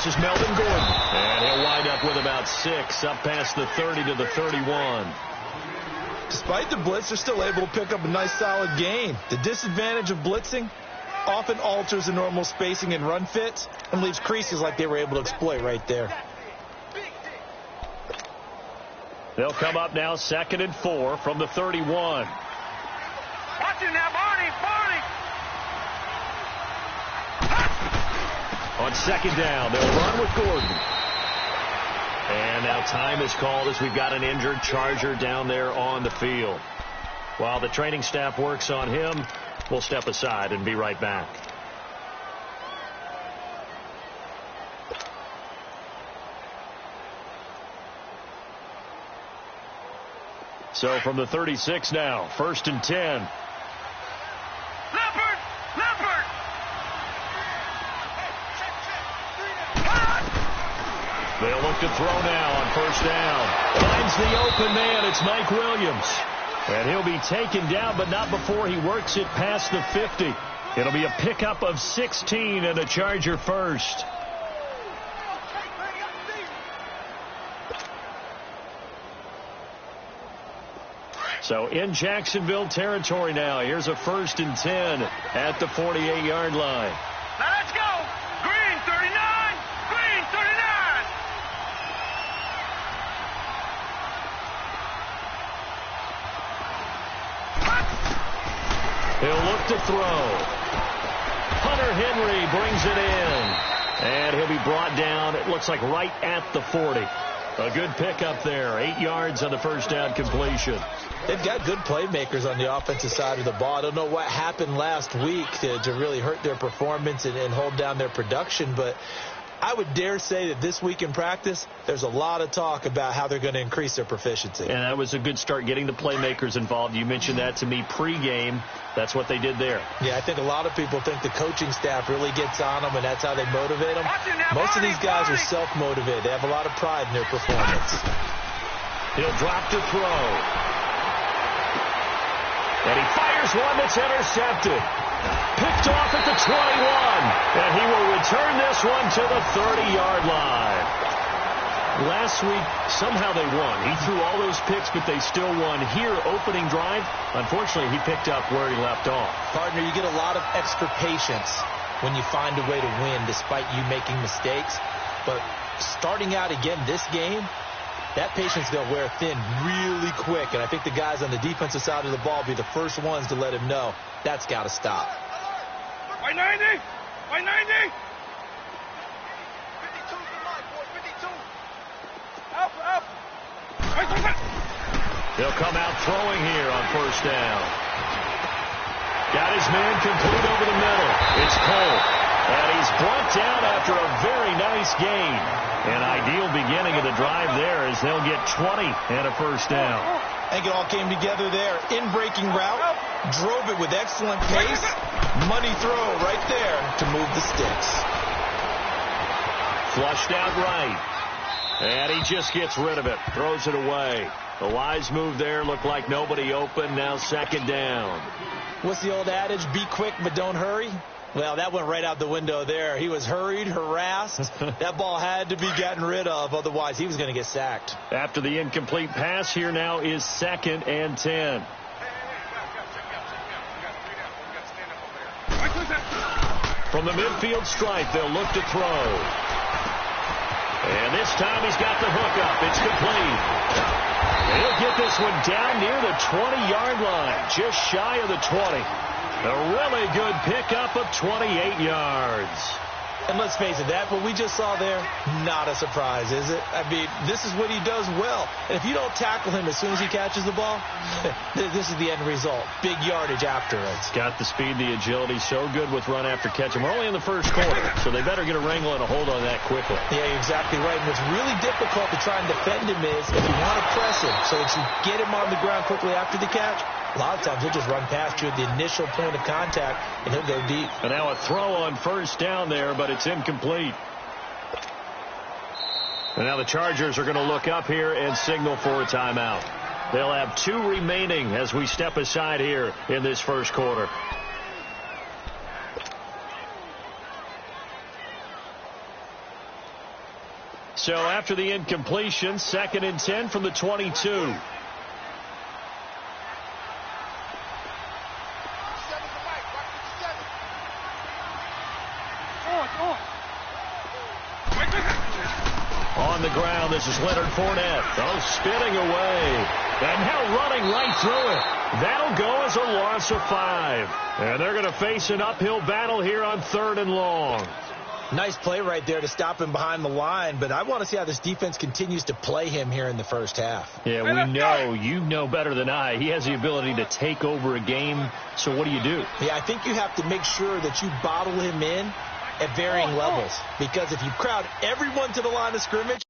This is Melvin Gordon. And he'll wind up with about 6 up past the 30 to the 31. Despite the blitz, they're still able to pick up a nice solid gain. The disadvantage of blitzing often alters the normal spacing and run fits and leaves creases like they were able to exploit right there. They'll come up now 2nd and 4 from the 31. Watching now, Barney. On 2nd down, they'll run with Gordon. And now time is called as we've got an injured Charger down there on the field. While the training staff works on him, we'll step aside and be right back. So from the 36 now, 1st and 10. Leopard! They'll look to throw now on 1st down. Finds the open man. It's Mike Williams. And he'll be taken down, but not before he works it past the 50. It'll be a pickup of 16 and a Charger first. So in Jacksonville territory now. Here's a 1st and 10 at the 48-yard line. Now let's go. Green 39. Green 39. He'll look to throw. Hunter Henry brings it in. And he'll be brought down, it looks like right at the 40. A good pickup there. 8 yards on the 1st down completion. They've got good playmakers on the offensive side of the ball. I don't know what happened last week to really hurt their performance and hold down their production, but I would dare say that this week in practice, there's a lot of talk about how they're going to increase their proficiency. And that was a good start getting the playmakers involved. You mentioned that to me pregame. That's what they did there. Yeah, I think a lot of people think the coaching staff really gets on them, and that's how they motivate them. Most of these guys are self-motivated. They have a lot of pride in their performance. He'll drop to throw. And he fires one that's intercepted. Picked off at the 21. And he will return this one to the 30-yard line. Last week, somehow they won. He threw all those picks, but they still won. Here, opening drive, unfortunately, he picked up where he left off. Partner, you get a lot of extra patience when you find a way to win despite you making mistakes. But starting out again this game, that patience is going to wear thin really quick, and I think the guys on the defensive side of the ball will be the first ones to let him know that's got to stop. By 90! By 90! 52 to the line, boy, 52. Alpha. He'll come out throwing here on 1st down. Got his man complete over the middle. It's Cole. And he's brought down after a very nice gain. An ideal beginning of the drive there as they'll get 20 and a 1st down. I think it all came together there. In-breaking route, drove it with excellent pace. Money throw right there to move the sticks. Flushed out right. And he just gets rid of it. Throws it away. The wise move there. Looked like nobody open. Now 2nd down. What's the old adage? Be quick, but don't hurry. Well, that went right out the window there. He was hurried, harassed. That ball had to be gotten rid of. Otherwise, he was going to get sacked. After the incomplete pass, here now is 2nd and 10. From the midfield stripe, they'll look to throw. And this time he's got the hook up. It's complete. He'll get this one down near the 20-yard line, just shy of the 20. A really good pickup of 28 yards. And let's face it, that what we just saw there, not a surprise, is it? I mean, this is what he does well. And if you don't tackle him as soon as he catches the ball, this is the end result. Big yardage after it. He's got the speed, the agility, so good with run after catch. And we're only in the 1st quarter, so they better get a wrangle and a hold on that quickly. Yeah, you're exactly right. And what's really difficult to try and defend him is if you want to press him so that you get him on the ground quickly after the catch, a lot of times he'll just run past you at the initial point of contact, and he'll go deep. And now a throw on 1st down there, but it's incomplete. And now the Chargers are going to look up here and signal for a timeout. They'll have 2 remaining as we step aside here in this 1st quarter. So after the incompletion, 2nd and 10 from the 22. On the ground, this is Leonard Fournette. Oh, spinning away. And now running right through it. That'll go as a loss of 5. And they're going to face an uphill battle here on 3rd and long. Nice play right there to stop him behind the line, but I want to see how this defense continues to play him here in the first half. Yeah, we know, you know better than I, he has the ability to take over a game, so what do? Yeah, I think you have to make sure that you bottle him in at varying levels, because if you crowd everyone to the line of scrimmage,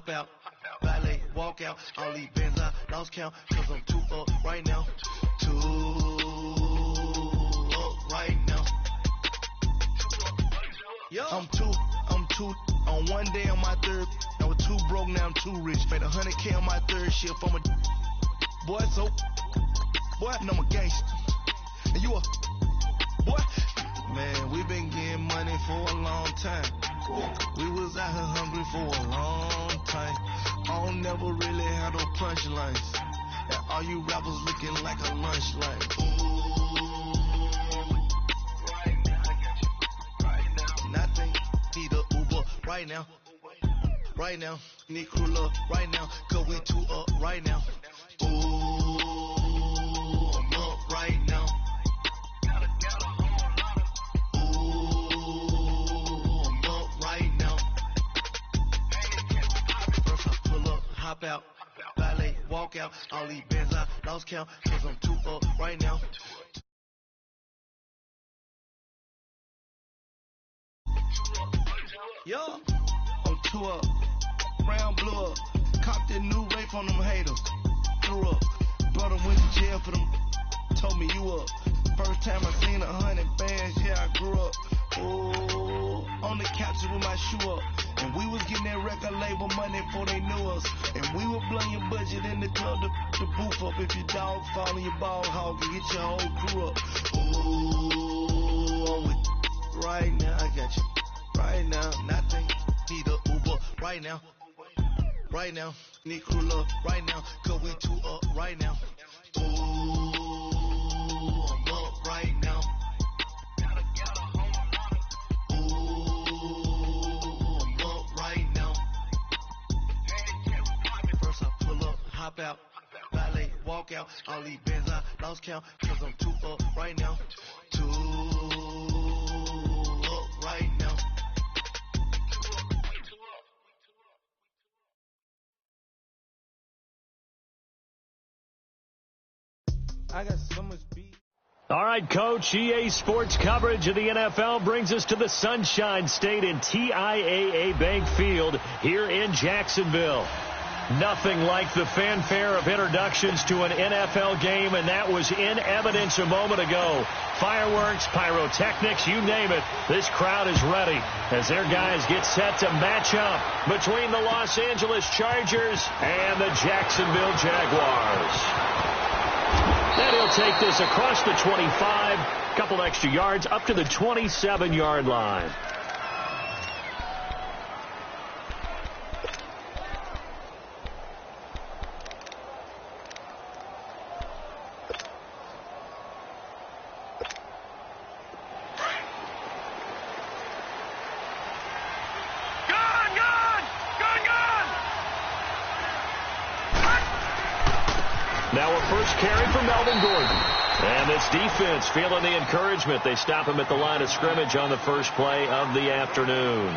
out, ballet, walk out, all these bands I lost count, cause I'm 2 up right now, 2 up right now, I'm two, on one day on my 3rd, I was 2 broke, now I'm 2 rich, made 100K on my 3rd shift, I'm a boy, so, boy, and I'm a gangster, and you a, boy, man, we been getting money for a long time. We was out here hungry for a long time. I don't never really had no punchlines. And all you rappers looking like a lunch line. Right now, I got you. Right now. Nothing. Need a Uber right now. Right now. Need crew love right now. Cause we 2 up right now. Ooh, I'm up right now. Hop out, ballet, walk out, all these bands I lost count, cause I'm 2 up right now. Yo, I'm 2 up, brown blew up, copped that new rape on them haters, threw up, brother went to jail for them, told me you up, first time I seen 100 bands, yeah I grew up, ooh, on the couch with my shoe up. And we was getting that record label money before they knew us. And we were blowing your budget in the club to boof up. If your dog fall in your ball hog and get your whole crew up. Ooh, I'm with right now, I got you. Right now, nothing. Need a Uber right now. Right now, need crew love right now. Cause we 2 up right now. Ooh, I'm up right now. Hop out, ballet, walk out, all these bands I lost count, cause I'm 2 up right now, 2 up right now. I got so much beat. All right, Coach, EA Sports coverage of the NFL brings us to the Sunshine State in TIAA Bank Field here in Jacksonville. Nothing like the fanfare of introductions to an NFL game, and that was in evidence a moment ago. Fireworks, pyrotechnics, you name it. This crowd is ready as their guys get set to match up between the Los Angeles Chargers and the Jacksonville Jaguars. And he'll take this across the 25, couple extra yards up to the 27-yard line. Now a first carry for Melvin Gordon. And this defense feeling the encouragement. They stop him at the line of scrimmage on the first play of the afternoon.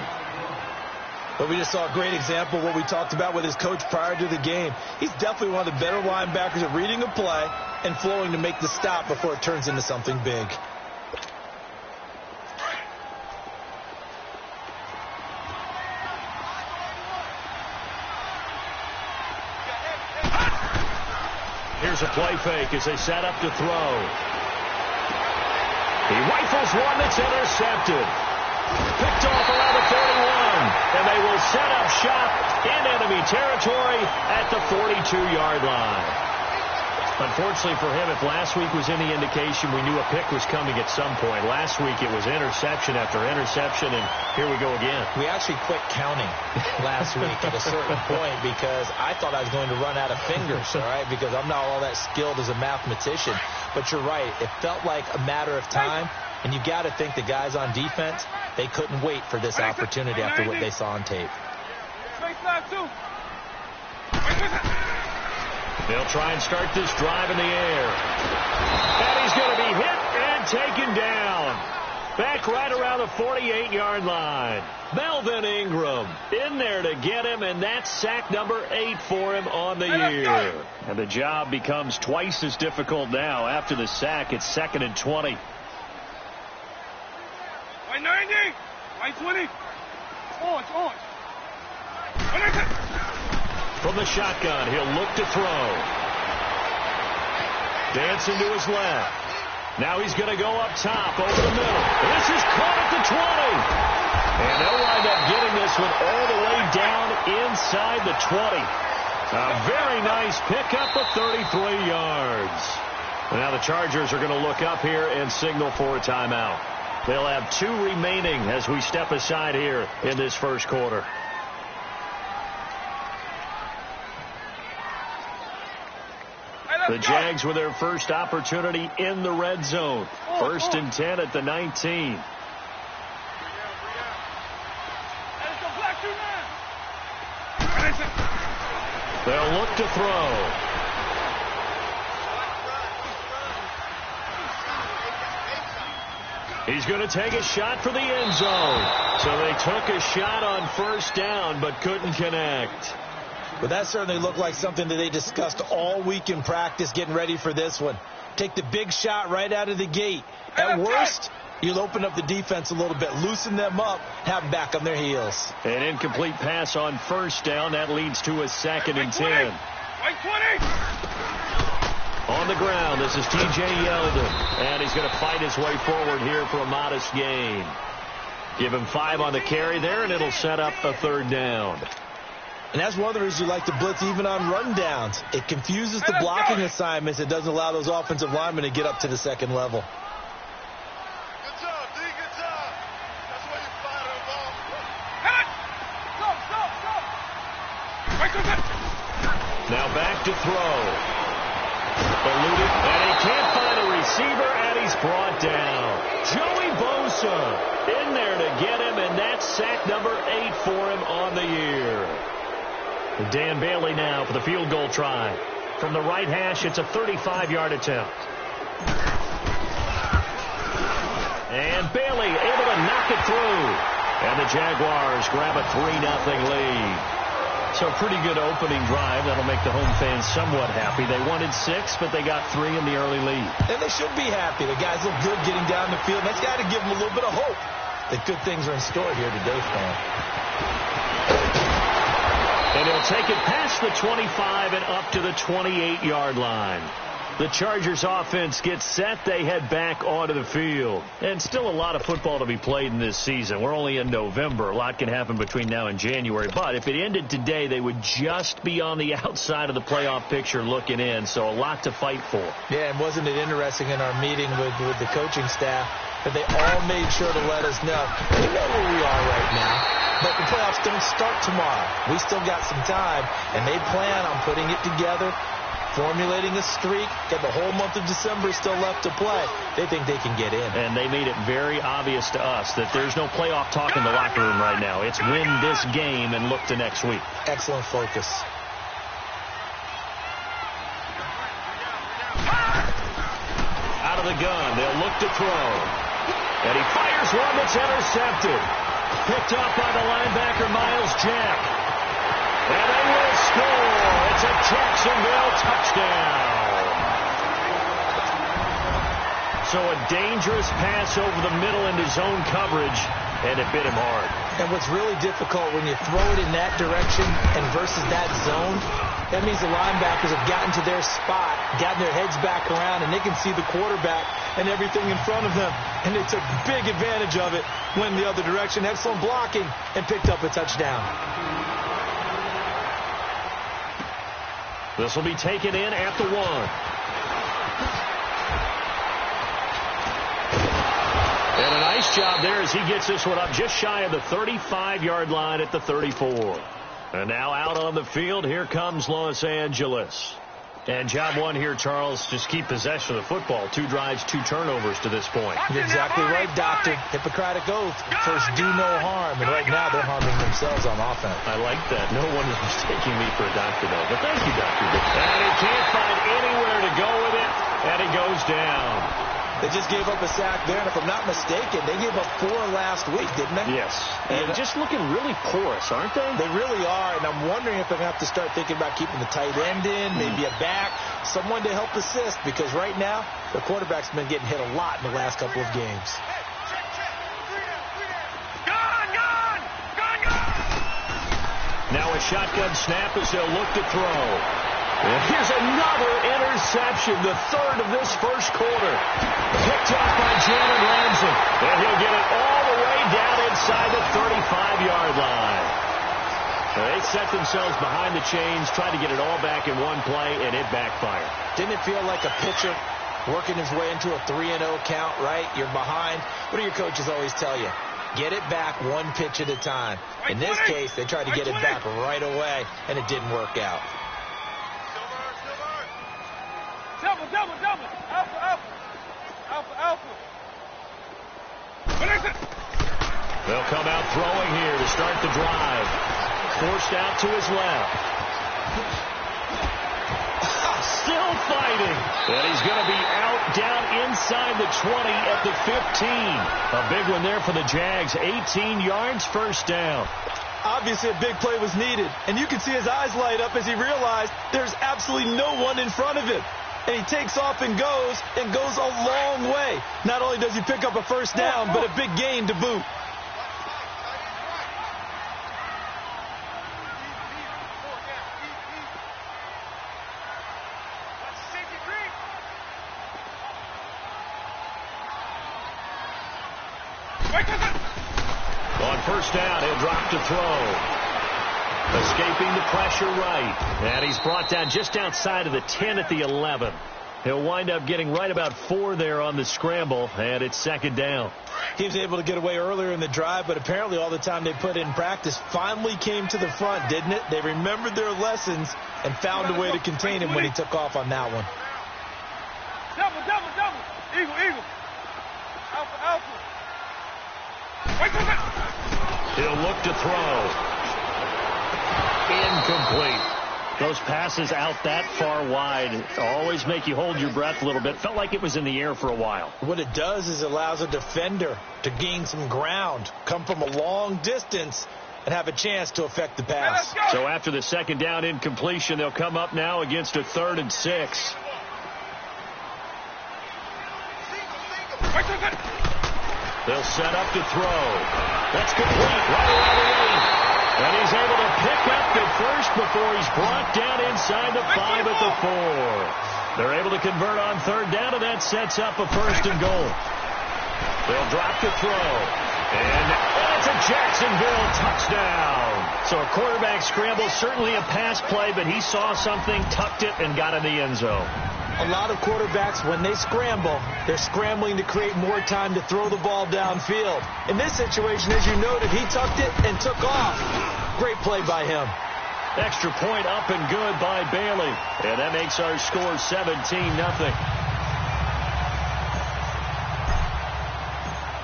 But we just saw a great example of what we talked about with his coach prior to the game. He's definitely one of the better linebackers at reading a play and flowing to make the stop before it turns into something big. a play fake as they set up to throw. He rifles one that's intercepted. Picked off around the 41. And they will set up shop in enemy territory at the 42-yard line. Unfortunately for him, if last week was any indication, we knew a pick was coming at some point. Last week it was interception after interception, and here we go again. We actually quit counting last week at a certain point because I thought I was going to run out of fingers, all right, because I'm not all that skilled as a mathematician. But you're right. It felt like a matter of time, and you got to think the guys on defense, they couldn't wait for this opportunity after what they saw on tape. They'll try and start this drive in the air. And he's going to be hit and taken down. Back right around the 48-yard line. Melvin Ingram in there to get him, and that's sack number 8 for him on the year. And the job becomes twice as difficult now. After the sack, it's 2nd and 20. White 90, white 20. On. From the shotgun, he'll look to throw. Dancing to his left. Now he's going to go up top over the middle. This is caught at the 20. And they'll wind up getting this one all the way down inside the 20. A very nice pickup of 33 yards. Now the Chargers are going to look up here and signal for a timeout. They'll have 2 remaining as we step aside here in this first quarter. The Jags with their first opportunity in the red zone. 1st and 10 at the 19. They'll look to throw. He's going to take a shot for the end zone. So they took a shot on 1st down but couldn't connect. But that certainly looked like something that they discussed all week in practice getting ready for this one. Take the big shot right out of the gate. At worst, you'll open up the defense a little bit, loosen them up, have them back on their heels. An incomplete pass on 1st down. That leads to a 2nd and 10. On the ground, this is T.J. Yeldon. And he's going to fight his way forward here for a modest gain. Give him 5 on the carry there, and it'll set up a 3rd down. And that's one of the reasons you like to blitz even on rundowns. It confuses the blocking assignments. It doesn't allow those offensive linemen to get up to the 2nd level. Good job, D. Good job. That's where you fire the ball. Go. Now back to throw. Eluded, and he can't find a receiver, and he's brought down. Joey Bosa in there to get him, and that's sack number 8 for him on the year. Dan Bailey now for the field goal try. From the right hash, it's a 35-yard attempt. And Bailey able to knock it through. And the Jaguars grab a 3-0 lead. So a pretty good opening drive. That'll make the home fans somewhat happy. They wanted 6, but they got 3 in the early lead. And they should be happy. The guys look good getting down the field. That's got to give them a little bit of hope that good things are in store here today for them. And he'll take it past the 25 and up to the 28-yard line. The Chargers offense gets set. They head back onto the field. And still a lot of football to be played in this season. We're only in November. A lot can happen between now and January. But if it ended today, they would just be on the outside of the playoff picture looking in. So a lot to fight for. Yeah, and wasn't it interesting in our meeting with the coaching staff that they all made sure to let us know, we know where we are right now, but the playoffs don't start tomorrow. We still got some time, and they plan on putting it together, formulating a streak, and the whole month of December is still left to play. They think they can get in. And they made it very obvious to us that there's no playoff talk in the locker room right now. It's win this game and look to next week. Excellent focus. Out of the gun, they'll look to throw. And he fires one that's intercepted. Picked off by the linebacker, Miles Jack. And they will score. It's a Jacksonville touchdown. So a dangerous pass over the middle into zone coverage, and it bit him hard. And what's really difficult when you throw it in that direction and versus that zone, That means the linebackers have gotten to their spot, gotten their heads back around, and they can see the quarterback and everything in front of them. And they took big advantage of it, went the other direction, excellent blocking, and picked up a touchdown. This will be taken in at the 1. And a nice job there as he gets this one up just shy of the 35-yard line at the 34. And now out on the field, here comes Los Angeles. And job one here, Charles, just keep possession of the football. 2 drives, 2 turnovers to this point. You're exactly right, Doctor. Hippocratic oath. First, do no harm. And right now, they're harming themselves on offense. I like that. No one is mistaking me for a doctor, though. But thank you, Doctor. And he can't find anywhere to go with it. And he goes down. They just gave up a sack there, and if I'm not mistaken, they gave up 4 last week, didn't they? Yes. And just looking really porous, aren't they? They really are, and I'm wondering if they're going to have to start thinking about keeping the tight end in, maybe a back, someone to help assist, because right now, the quarterback's been getting hit a lot in the last couple of games. Now a shotgun snap as they'll look to throw. And here's another interception, the 3rd of this first quarter. Picked off by Jalen Ramsey. And he'll get it all the way down inside the 35-yard line. They set themselves behind the chains, tried to get it all back in one play, and it backfired. Didn't it feel like a pitcher working his way into a 3-0 count, right? You're behind. What do your coaches always tell you? Get it back 1 pitch at a time. In this case, they tried to get it back right away, and it didn't work out. Double. Alpha. They'll come out throwing here to start the drive. Forced out to his left. Still fighting. And he's going to be out down inside the 20 at the 15. A big one there for the Jags. 18 yards, first down. Obviously, a big play was needed. And you can see his eyes light up as he realized there's absolutely no one in front of him. And he takes off and goes a long way. Not only does he pick up a first down, but a big gain to boot. On first down, he'll drop to throw. Escaping the pressure right. And he's brought down just outside of the 10 at the 11. He'll wind up getting right about 4 there on the scramble, and it's second down. He was able to get away earlier in the drive, but apparently all the time they put in practice finally came to the front, didn't it? They remembered their lessons and found a way to contain him when he took off on that one. Double. Eagle. Alpha. He'll look to throw. Incomplete. Those passes out that far wide always make you hold your breath a little bit. Felt like it was in the air for a while. What it does is it allows a defender to gain some ground, come from a long distance, and have a chance to affect the pass. So after the second down incompletion, they'll come up now against a 3rd and 6. They'll set up to throw. That's complete right around the 8. And he's able to pick up the first before he's brought down inside the 5 at the 4. They're able to convert on 3rd down, and that sets up a 1st and goal. They'll drop to throw. And it's a Jacksonville touchdown. So a quarterback scramble, certainly a pass play, but he saw something, tucked it, and got in the end zone. A lot of quarterbacks, when they scramble, they're scrambling to create more time to throw the ball downfield. In this situation, as you noted, he tucked it and took off. Great play by him. Extra point up and good by Bailey. And that makes our score 17-0.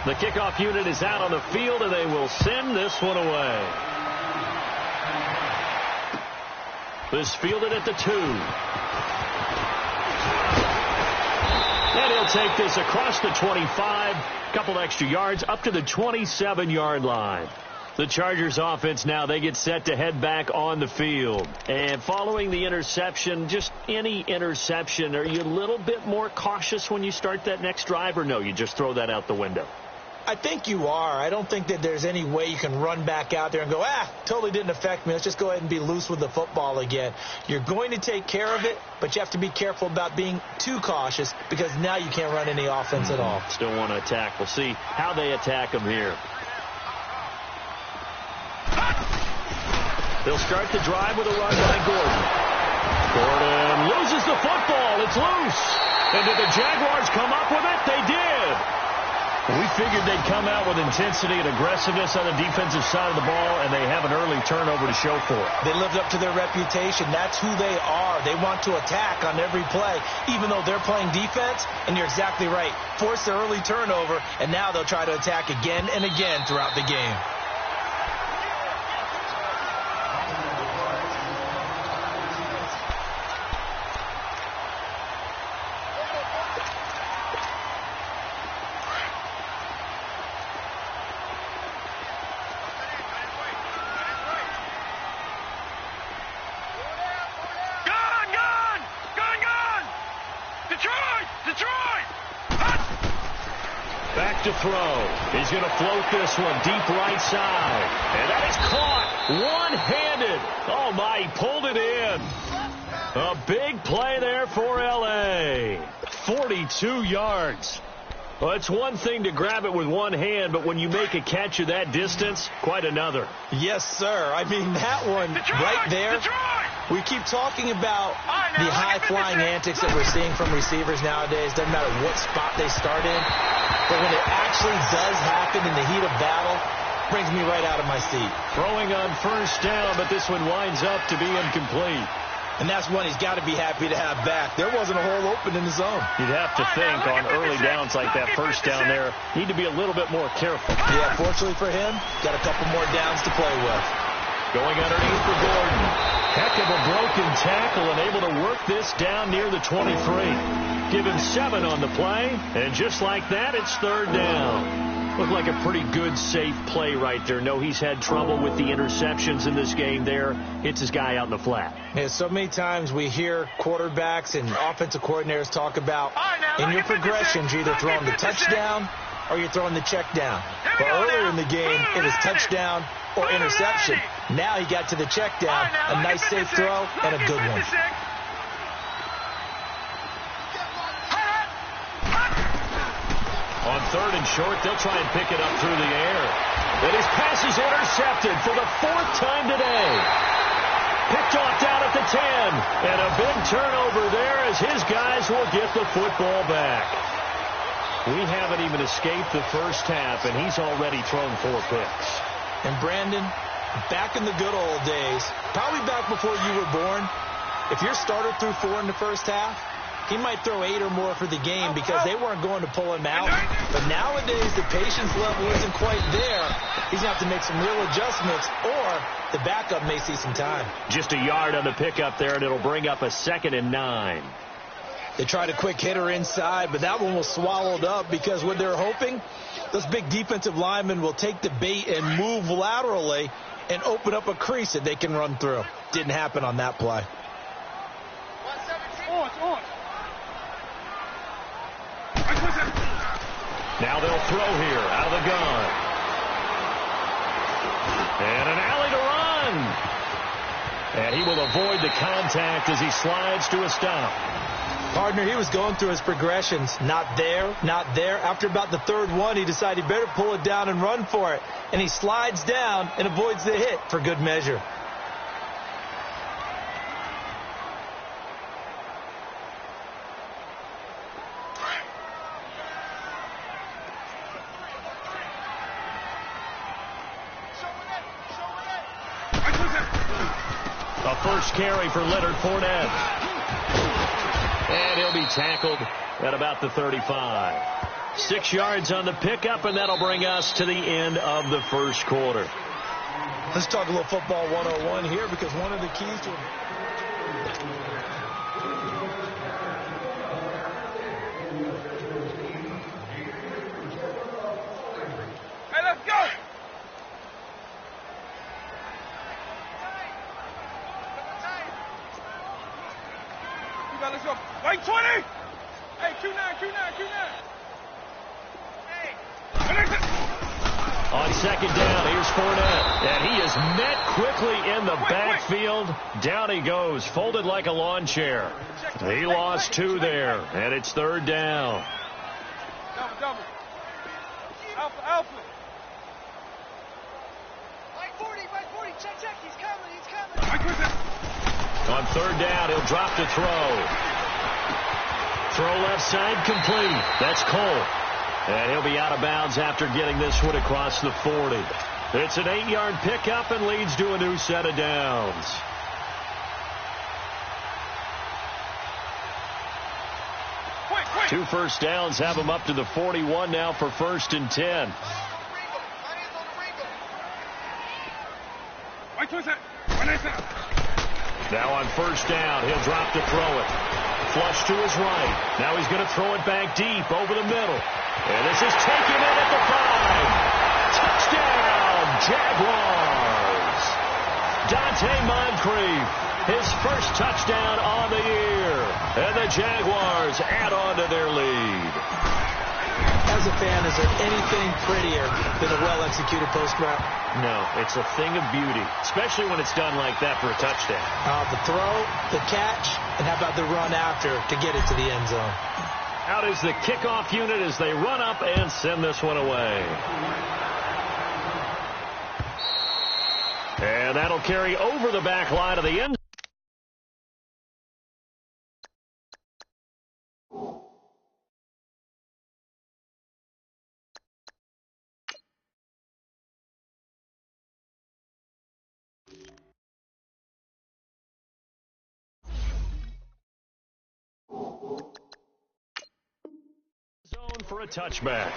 The kickoff unit is out on the field, and they will send this one away. This fielded at the 2. And he'll take this across the 25, couple extra yards, up to the 27-yard line. The Chargers offense now, they get set to head back on the field. And following the interception, just any interception, are you a little bit more cautious when you start that next drive, or no, you just throw that out the window? I think you are. I don't think that there's any way you can run back out there and go, totally didn't affect me. Let's just go ahead and be loose with the football again. You're going to take care of it, but you have to be careful about being too cautious because now you can't run any offense at all. Still want to attack. We'll see how they attack him here. They'll start the drive with a run by Gordon. Gordon loses the football. It's loose. And did the Jaguars come up with it? They did. We figured they'd come out with intensity and aggressiveness on the defensive side of the ball, and they have an early turnover to show for it. They lived up to their reputation. That's who they are. They want to attack on every play, even though they're playing defense. And you're exactly right. Force the early turnover, and now they'll try to attack again and again throughout the game. Back to throw. He's going to float this one deep right side. And that is caught one-handed. Oh, my, he pulled it in. A big play there for L.A. 42 yards. Well, it's one thing to grab it with one hand, but when you make a catch of that distance, quite another. Yes, sir. I mean, that one right there. We keep talking about the high-flying antics that we're seeing from receivers nowadays. Doesn't matter what spot they start in. But when it actually does happen in the heat of battle, brings me right out of my seat. Throwing on first down, but this one winds up to be incomplete. And that's one he's got to be happy to have back. There wasn't a hole open in the zone. You'd have to think on early downs like that first down there, need to be a little bit more careful. Yeah, fortunately for him, got a couple more downs to play with. Going underneath for Gordon. Heck of a broken tackle and able to work this down near the 23. Give him 7 on the play, and just like that, it's third down. Looked like a pretty good, safe play right there. No, he's had trouble with the interceptions in this game there. Hits his guy out in the flat. Yeah, so many times we hear quarterbacks and offensive coordinators talk about in your progressions, you're either throwing the touchdown or you're throwing the check down. But earlier in the game, it was touchdown or interception. Now he got to the check down, a nice safe throw, and a good one. On third and short, they'll try and pick it up through the air. And his pass is intercepted for the 4th time today. Picked off down at the 10. And a big turnover there as his guys will get the football back. We haven't even escaped the first half, and he's already thrown 4 picks. And Brandon, back in the good old days, probably back before you were born, if your starter threw 4 in the first half, he might throw 8 or more for the game because they weren't going to pull him out. But nowadays, the patience level isn't quite there. He's going to have to make some real adjustments, or the backup may see some time. Just a yard on the pickup there, and it'll bring up a 2nd and 9. They tried a quick hitter inside, but that one was swallowed up because what they're hoping, those big defensive linemen will take the bait and move laterally and open up a crease that they can run through. Didn't happen on that play. Now they'll throw here out of the gun. And an alley to run. And he will avoid the contact as he slides to a stop. Partner, he was going through his progressions. Not there, not there. After about the 3rd one, he decided he better pull it down and run for it. And he slides down and avoids the hit for good measure. A first carry for Leonard Fournette. And he'll be tackled at about the 35. 6 yards on the pickup, and that'll bring us to the end of the first quarter. Let's talk a little football 101 here, because one of the keys to Hey, let's go! Let's go. White 20! Hey, Q9. Hey! On second down, here's Fournette. And he is met quickly in the backfield. Down he goes, folded like a lawn chair. He lost 2 there, and it's third down. Double. Alpha. Mike 40, check, he's coming. On third down, he'll drop to throw. Throw left side, complete. That's Cole. And he'll be out of bounds after getting this one across the 40. It's an 8-yard pickup and leads to a new set of downs. Quick. 2 first downs have him up to the 41 now for 1st and 10. Now on first down, he'll drop to throw it. Flush to his right. Now he's going to throw it back deep over the middle. And this is taken in at the 5. Touchdown, Jaguars. Dante Moncrief, his first touchdown on the year. And the Jaguars add on to their lead. As a fan, is there anything prettier than a well-executed post route? No, it's a thing of beauty, especially when it's done like that for a touchdown. The throw, the catch, and how about the run after to get it to the end zone? Out is the kickoff unit as they run up and send this one away. And that'll carry over the back line of the end. Zone for a touchback.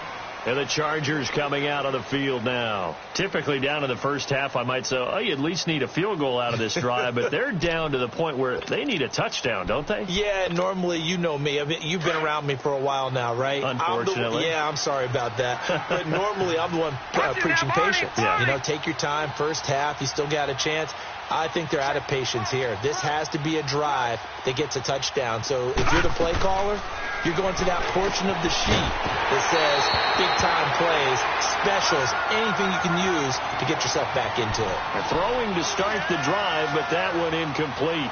And the Chargers coming out of the field now. Typically down in the first half, I might say, oh, you at least need a field goal out of this drive. But they're down to the point where they need a touchdown, don't they? Yeah, normally, you know me. I mean, you've been around me for a while now, right? Unfortunately. I'm sorry about that. But normally, I'm the one preaching patience. Yeah. You know, take your time. First half, you still got a chance. I think they're out of patience here. This has to be a drive that gets a touchdown. So if you're the play caller, you're going to that portion of the sheet that says big-time plays, specials, anything you can use to get yourself back into it. Throwing to start the drive, but that one incomplete.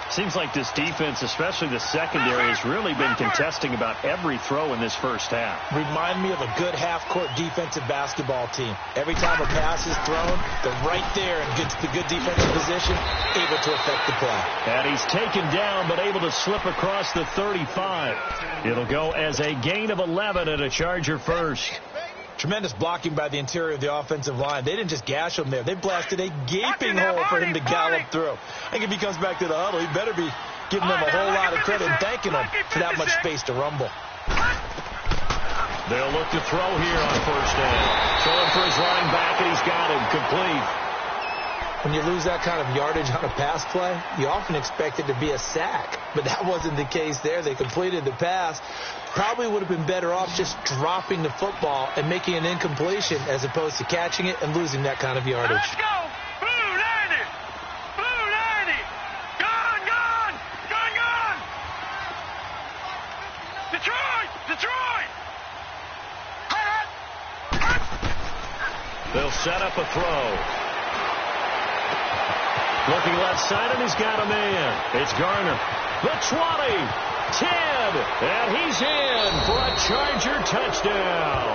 Seems like this defense, especially the secondary, has really been contesting about every throw in this first half. Remind me of a good half-court defensive basketball team. Every time a pass is thrown, they're right there in good defensive position, able to affect the play. And he's taken down, but able to slip across the 35. It'll go as a gain of 11 and a Charger first. Tremendous blocking by the interior of the offensive line. They didn't just gash him there. They blasted a gaping hole for him to gallop through. I think if he comes back to the huddle, he better be giving them a whole lot of credit and thanking them for that much space to rumble. They'll look to throw here on first down. Throwing for his running back, and he's got him complete. When you lose that kind of yardage on a pass play, you often expect it to be a sack. But that wasn't the case there. They completed the pass. Probably would have been better off just dropping the football and making an incompletion as opposed to catching it and losing that kind of yardage. Let's go! Blue 90! Blue 90! Gone! Detroit! They'll set up a throw. Looking left side, and he's got a man. It's Garner. The 20, 10, and he's in for a Charger touchdown.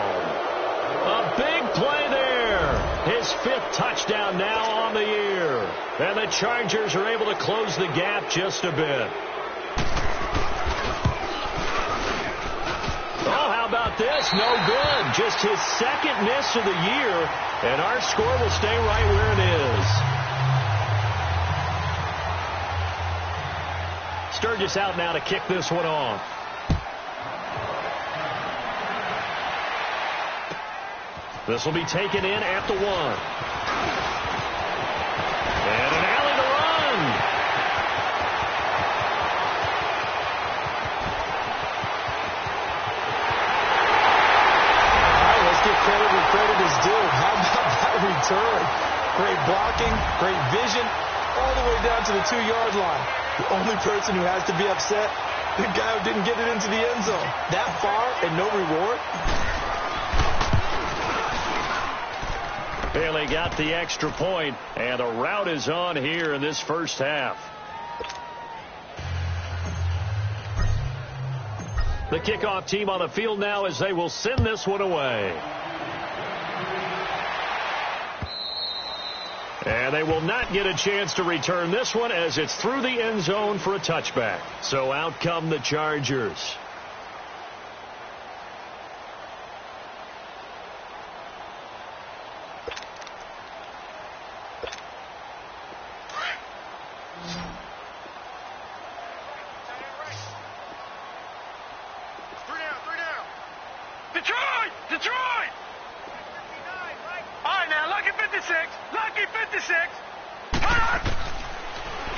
A big play there. His 5th touchdown now on the year. And the Chargers are able to close the gap just a bit. Oh, how about this? No good. Just his 2nd miss of the year, and our score will stay right where it is. Sturgis out now to kick this one off. This will be taken in at the 1. And an alley to run. All right, let's give credit where credit is due. How about that return? Great blocking, great vision, all the way down to the 2-yard line. The only person who has to be upset, the guy who didn't get it into the end zone. That far and no reward? And they got the extra point, and the rout is on here in this first half. The kickoff team on the field now as they will send this one away. And they will not get a chance to return this one as it's through the end zone for a touchback. So out come the Chargers.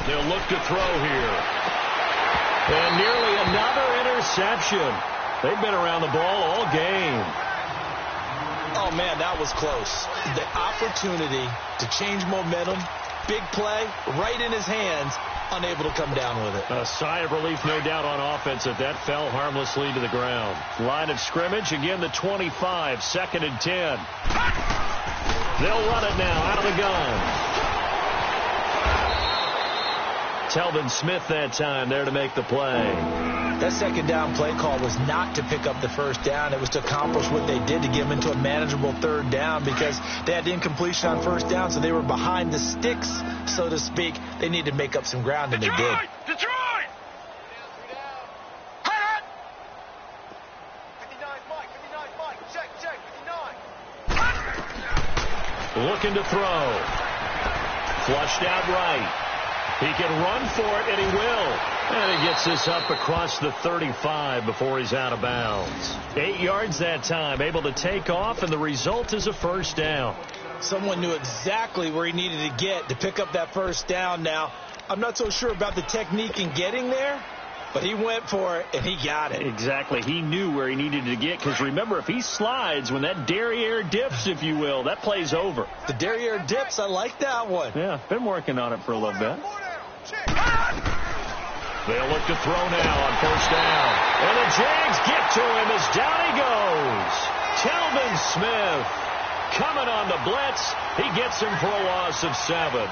They'll look to throw here. And nearly another interception. They've been around the ball all game. Oh, man, that was close. The opportunity to change momentum, big play, right in his hands, unable to come down with it. A sigh of relief, no doubt, on offense if that fell harmlessly to the ground. Line of scrimmage, again the 25, 2nd and 10. They'll run it now out of the gun. Telvin Smith that time there to make the play. That second down play call was not to pick up the first down. It was to accomplish what they did to get them into a manageable third down because they had incompletion on first down, so they were behind the sticks, so to speak. They needed to make up some ground, and they did. Detroit! 59, Mike, check, 59. Looking to throw. Flushed out right. He can run for it, and he will. And he gets this up across the 35 before he's out of bounds. 8 yards that time, able to take off, and the result is a first down. Someone knew exactly where he needed to get to pick up that first down now. I'm not so sure about the technique in getting there, but he went for it, and he got it. Exactly. He knew where he needed to get, because remember, if he slides, when that derriere dips, if you will, that play's over. The derriere dips, I like that one. Yeah, been working on it for a little bit. They'll look to throw now on first down. And the Jags get to him as down he goes. Telvin Smith coming on the blitz. He gets him for a loss of 7.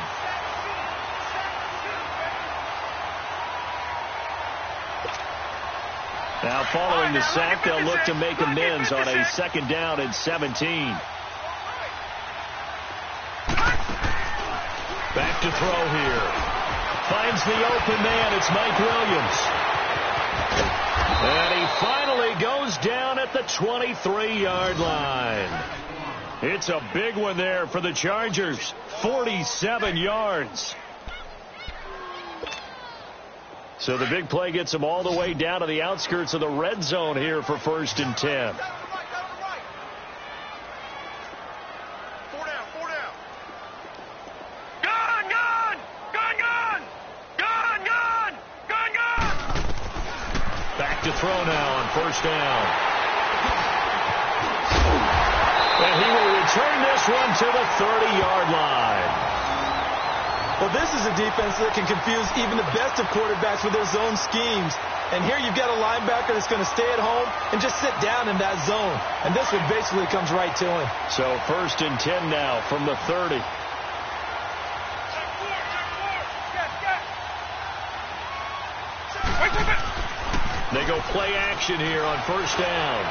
Now following the sack, they'll look to make amends on a 2nd down and 17. Back to throw here. Finds the open man. It's Mike Williams. And he finally goes down at the 23-yard line. It's a big one there for the Chargers. 47 yards. So the big play gets them all the way down to the outskirts of the red zone here for 1st and 10. To throw now on first down. And he will return this one to the 30-yard line. Well, this is a defense that can confuse even the best of quarterbacks with their zone schemes. And here you've got a linebacker that's going to stay at home and just sit down in that zone. And this one basically comes right to him. So 1st and 10 now from the 30. They go play action here on first down.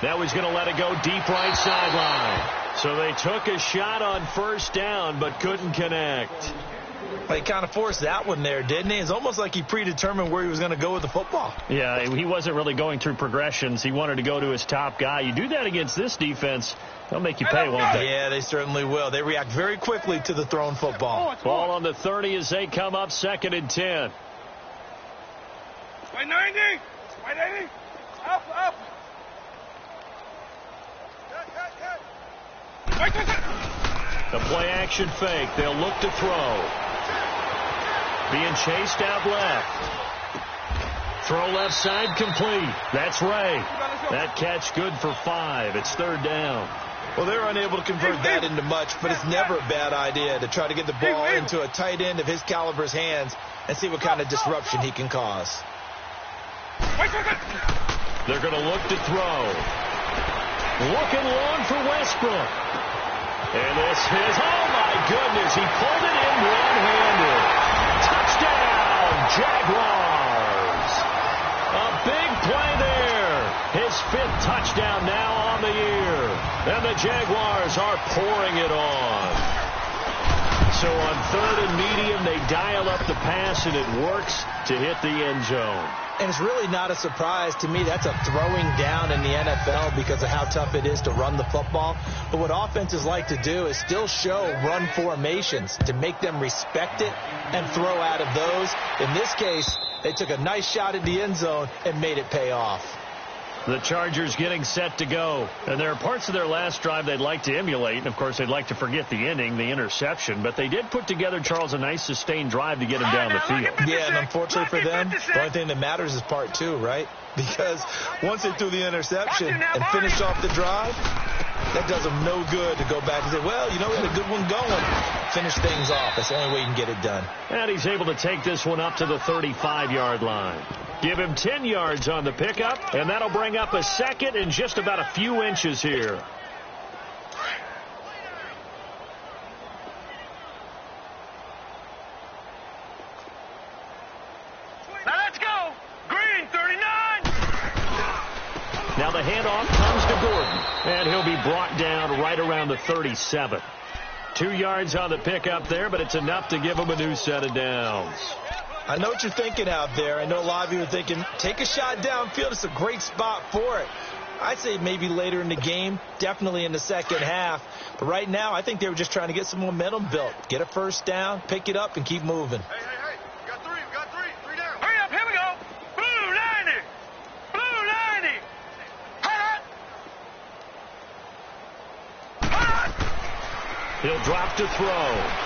Now he's going to let it go deep right sideline. So they took a shot on first down but couldn't connect. Well, he kind of forced that one there, didn't he? It's almost like he predetermined where he was going to go with the football. Yeah, he wasn't really going through progressions. He wanted to go to his top guy. You do that against this defense, they'll make you pay, won't they? Yeah, they certainly will. They react very quickly to the thrown football. Ball on the 30 as they come up 2nd and 10. By 90. Up. The play action fake. They'll look to throw. Being chased out left. Throw left side complete. That's Ray. That catch good for 5. It's 3rd down. Well, they're unable to convert that into much, but it's never a bad idea to try to get the ball into a tight end of his caliber's hands and see what kind of disruption he can cause. They're going to look to throw. Looking long for Westbrook. And this is, oh my goodness, he pulled it in one-handed. Touchdown, Jaguars. A big play there. His 5th touchdown now on the year. And the Jaguars are pouring it on. So on 3rd and medium, they dial up the pass, and it works to hit the end zone. And it's really not a surprise to me. That's a throwing down in the NFL because of how tough it is to run the football. But what offenses like to do is still show run formations to make them respect it and throw out of those. In this case, they took a nice shot at the end zone and made it pay off. The Chargers getting set to go. And there are parts of their last drive they'd like to emulate. And, of course, they'd like to forget the ending, the interception. But they did put together, Charles, a nice sustained drive to get him down the field. Yeah, and unfortunately for them, the only thing that matters is part 2, right? Because once they threw the interception and finished off the drive, that does them no good to go back and say, well, you know, we had a good one going. Finish things off. That's the only way you can get it done. And he's able to take this one up to the 35-yard line. Give him 10 yards on the pickup, and that'll bring up a second and just about a few inches here. Now let's go. Green, 39. Now the handoff comes to Gordon, and he'll be brought down right around the 37. 2 yards on the pickup there, but it's enough to give him a new set of downs. I know what you're thinking out there. I know a lot of you are thinking, take a shot downfield. It's a great spot for it. I'd say maybe later in the game, definitely in the second half. But right now, I think they were just trying to get some momentum built. Get a first down, pick it up, and keep moving. Hey, we got three down. Hurry up, here we go. Blue 90. Blue 90. Hot. He'll drop to throw.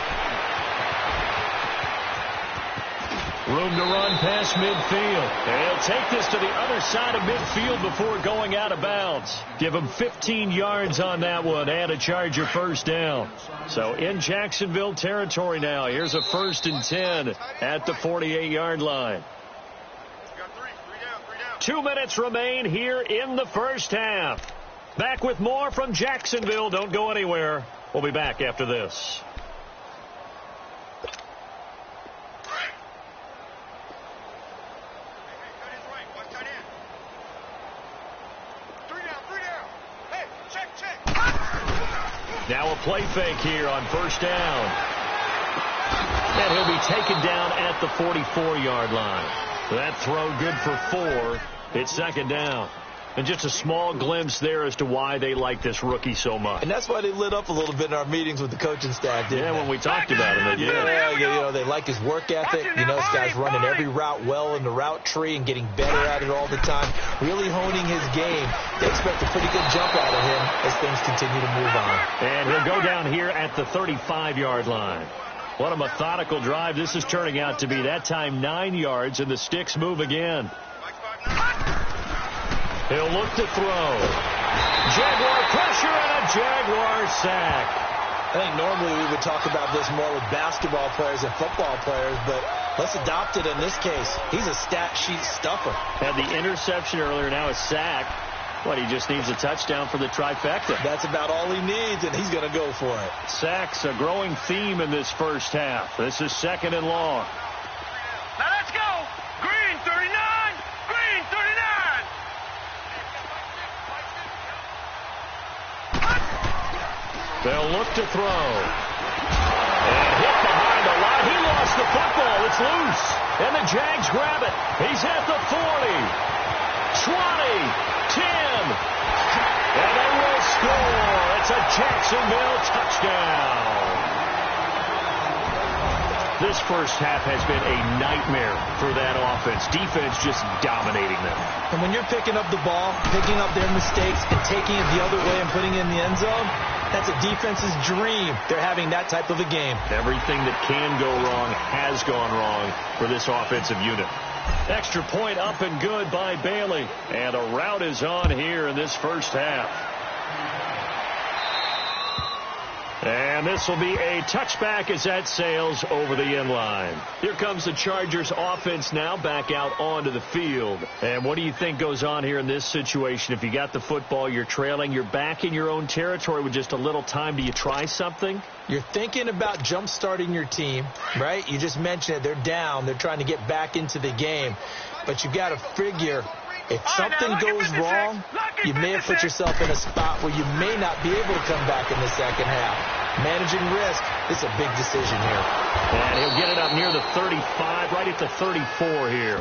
Room to run past midfield. And he'll take this to the other side of midfield before going out of bounds. Give him 15 yards on that one and a Charger first down. So in Jacksonville territory now. Here's a 1st and 10 at the 48-yard line. Got three down. 2 minutes remain here in the first half. Back with more from Jacksonville. Don't go anywhere. We'll be back after this. Now a play fake here on first down. And he'll be taken down at the 44-yard line. That throw good for 4. It's second down. And just a small glimpse there as to why they like this rookie so much. And that's why they lit up a little bit in our meetings with the coaching staff, didn't they? When we talked about him, they did. Yeah, you know, they like his work ethic. You know, this guy's running every route well in the route tree and getting better at it all the time, really honing his game. They expect a pretty good jump out of him as things continue to move on. And he'll go down here at the 35-yard line. What a methodical drive this is turning out to be. That time 9 yards, and the sticks move again. He'll look to throw. Jaguar pressure and a Jaguar sack. I think normally we would talk about this more with basketball players and football players, but let's adopt it in this case. He's a stat sheet stuffer. Had the interception earlier, now a sack. What, he just needs a touchdown for the trifecta. That's about all he needs, and he's going to go for it. Sacks, a growing theme in this first half. This is second and long. Now let's go. Green, 39. Green, 39. They'll look to throw. And hit behind the line. He lost the football. It's loose. And the Jags grab it. He's at the 40. 20. 10. And they will score. It's a Jacksonville touchdown. This first half has been a nightmare for that offense. Defense just dominating them. And when you're picking up the ball, picking up their mistakes, and taking it the other way and putting it in the end zone, that's a defense's dream. They're having that type of a game. Everything that can go wrong has gone wrong for this offensive unit. Extra point up and good by Bailey. And a rout is on here in this first half. And And this will be a touchback as that sails over the end line. Here comes the Chargers offense now back out onto the field. And what do you think goes on here in this situation? If you got the football, you're trailing, you're back in your own territory with just a little time. Do you try something? You're thinking about jump-starting your team, right? You just mentioned it. They're down. They're trying to get back into the game. But you've got to figure if something goes wrong, you may have put yourself in a spot where you may not be able to come back in the second half. Managing risk, this is a big decision here. And he'll get it up near the 35, right at the 34 here.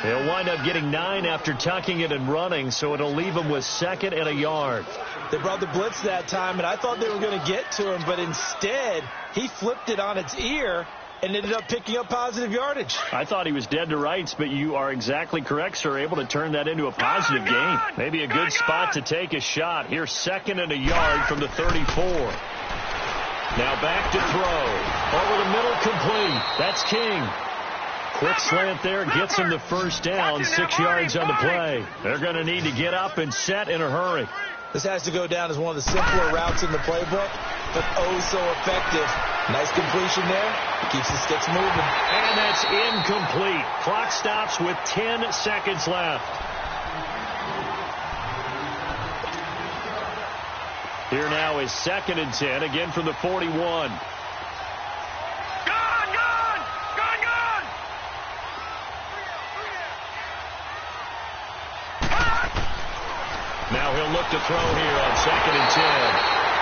He'll wind up getting 9 after tucking it and running, so it'll leave him with 2nd and a yard. They brought the blitz that time, and I thought they were going to get to him, but instead, he flipped it on its ear and ended up picking up positive yardage. I thought he was dead to rights, but you are exactly correct, sir. Able to turn that into a positive gain. Maybe a good spot to take a shot. Here's 2nd and a yard from the 34. Now back to throw. Over the middle, complete. That's King. Quick slant there, gets him the first down, 6 yards on the play. They're going to need to get up and set in a hurry. This has to go down as one of the simpler routes in the playbook, but oh so effective. Nice completion there. Keeps the sticks moving. And that's incomplete. Clock stops with 10 seconds left. Here now is 2nd and 10, again from the 41. Now he'll look to throw here on 2nd and 10.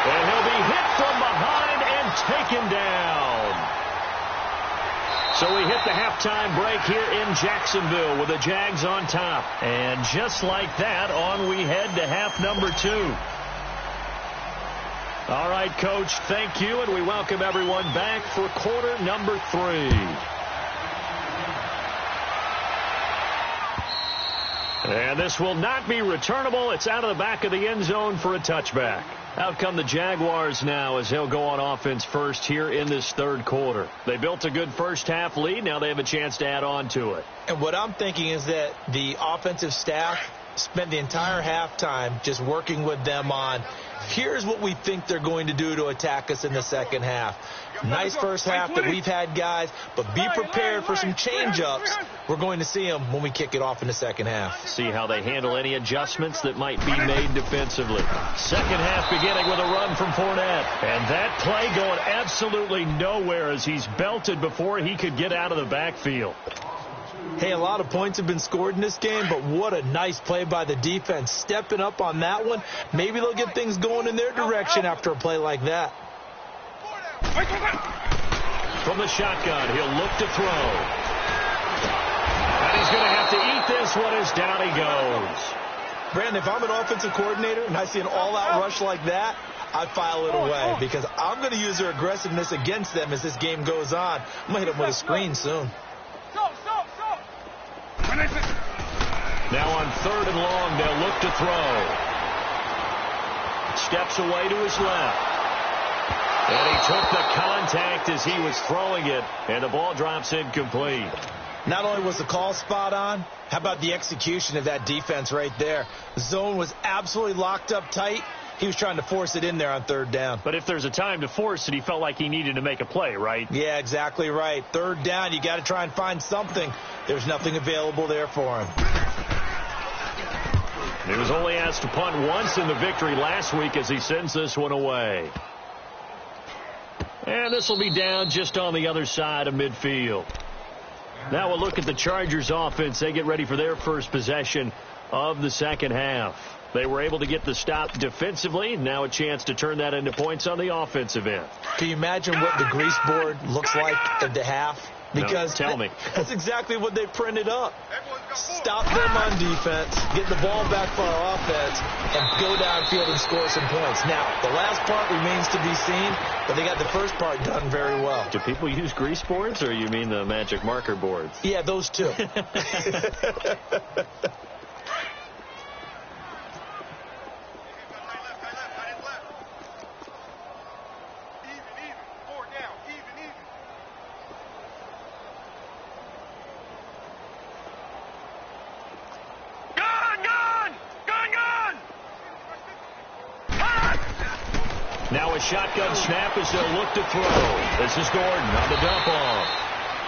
And he'll be hit from behind and taken down. So we hit the halftime break here in Jacksonville with the Jags on top. And just like that, on we head to half number 2. All right, Coach, thank you, and we welcome everyone back for quarter number 3. And this will not be returnable. It's out of the back of the end zone for a touchback. Out come the Jaguars now as they'll go on offense first here in this third quarter. They built a good first half lead. Now they have a chance to add on to it. And what I'm thinking is that the offensive staff spent the entire halftime just working with them on, here's what we think they're going to do to attack us in the second half. Nice first half that we've had, guys, but be prepared for some change-ups. We're going to see them when we kick it off in the second half. See how they handle any adjustments that might be made defensively. Second half beginning with a run from Fournette. And that play going absolutely nowhere as he's belted before he could get out of the backfield. Hey, a lot of points have been scored in this game, but what a nice play by the defense. Stepping up on that one. Maybe they'll get things going in their direction after a play like that. From the shotgun, he'll look to throw. And he's going to have to eat this one as down he goes. Brandon, if I'm an offensive coordinator and I see an all-out rush like that, I file it away because I'm going to use their aggressiveness against them as this game goes on. I'm going to hit them with a screen soon. Now on 3rd and long, they'll look to throw. Steps away to his left. And he took the contact as he was throwing it, and the ball drops incomplete. Not only was the call spot on, how about the execution of that defense right there? The zone was absolutely locked up tight. He was trying to force it in there on 3rd down. But if there's a time to force it, he felt like he needed to make a play, right? Yeah, exactly right. 3rd down, you got to try and find something. There's nothing available there for him. He was only asked to punt once in the victory last week as he sends this one away. And this will be down just on the other side of midfield. Now we'll look at the Chargers offense. They get ready for their first possession of the second half. They were able to get the stop defensively. Now a chance to turn that into points on the offensive end. Can you imagine what the grease board looks like at the half? Because no, tell me. That's exactly what they printed up. Stop them on defense, get the ball back for our offense, and go downfield and score some points. Now, the last part remains to be seen, but they got the first part done very well. Do people use grease boards, or you mean the magic marker boards? Yeah, those two. Now a shotgun snap as they'll look to throw. This is Gordon on the dump off.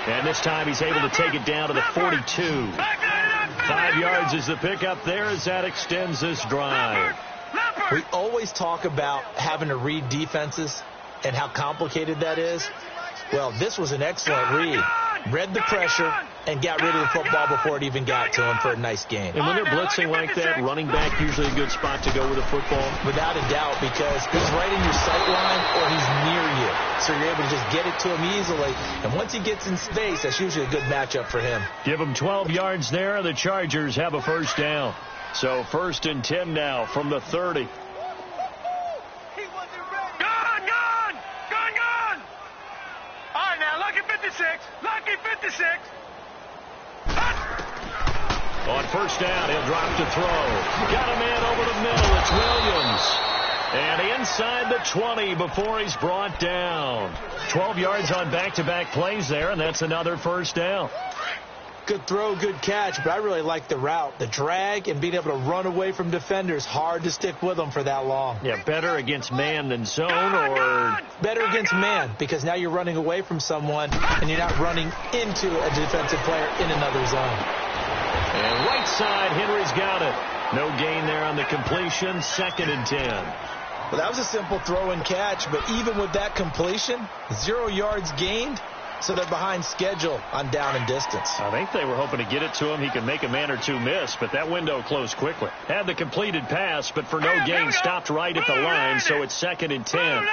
And this time he's able to take it down to the 42. 5 yards is the pickup there as that extends this drive. We always talk about having to read defenses and how complicated that is. Well, this was an excellent read. Read the pressure and got rid of the football before it even got to him for a nice gain. And when they're blitzing like that, running back usually a good spot to go with a football? Without a doubt, because he's right in your sight line or he's near you. So you're able to just get it to him easily. And once he gets in space, that's usually a good matchup for him. Give him 12 yards there. The Chargers have a first down. So 1st and 10 now from the 30. Lucky 56. On first down, he'll drop to throw. Got a man over the middle. It's Williams. And inside the 20 before he's brought down. 12 yards on back-to-back plays there, and that's another first down. Good throw, good catch, but I really like the route. The drag and being able to run away from defenders, hard to stick with them for that long. Yeah, better against man than zone, or better against man, because now you're running away from someone and you're not running into a defensive player in another zone. And right side, Henry's got it. No gain there on the completion, 2nd and 10. Well, that was a simple throw and catch, but even with that completion, 0 yards gained. So they're behind schedule on down and distance. I think they were hoping to get it to him. He could make a man or two miss, but that window closed quickly. Had the completed pass, but for no gain, stopped right at the line, so it's 2nd and 10. All right,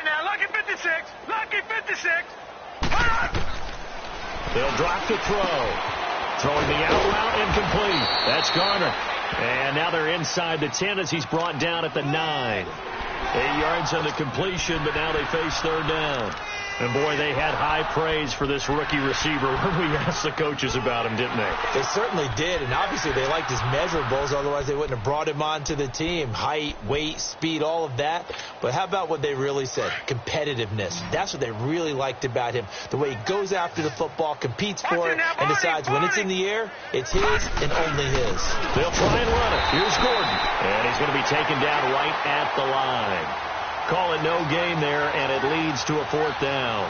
now, lucky 56. Lucky 56. They'll drop to throw. Throwing the out route, incomplete. That's Garner. And now they're inside the 10 as he's brought down at the 9. 8 yards on the completion, but now they face 3rd down. And, boy, they had high praise for this rookie receiver when we asked the coaches about him, didn't they? They certainly did, and obviously they liked his measurables. Otherwise, they wouldn't have brought him onto the team. Height, weight, speed, all of that. But how about what they really said? Competitiveness. That's what they really liked about him. The way he goes after the football, competes for it, and decides when it's in the air, it's his and only his. They'll try and run it. Here's Gordon. And he's going to be taken down right at the line. Call it no gain there, and it leads to a 4th down.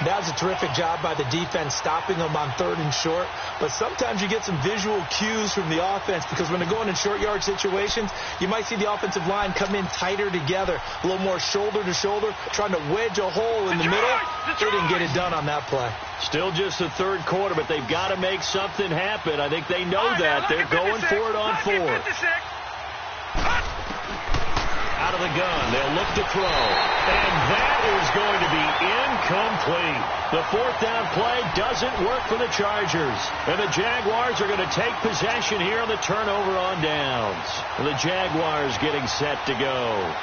That was a terrific job by the defense stopping them on 3rd and short. But sometimes you get some visual cues from the offense, because when they're going in short yard situations, you might see the offensive line come in tighter together, a little more shoulder to shoulder, trying to wedge a hole in the middle. They didn't get it done on that play. Still just the 3rd quarter, but they've got to make something happen. I think they know that. They're going for it on 4th. Out of the gun, they'll look to throw. And that is going to be incomplete. The 4th down play doesn't work for the Chargers. And the Jaguars are going to take possession here on the turnover on downs. And the Jaguars getting set to go.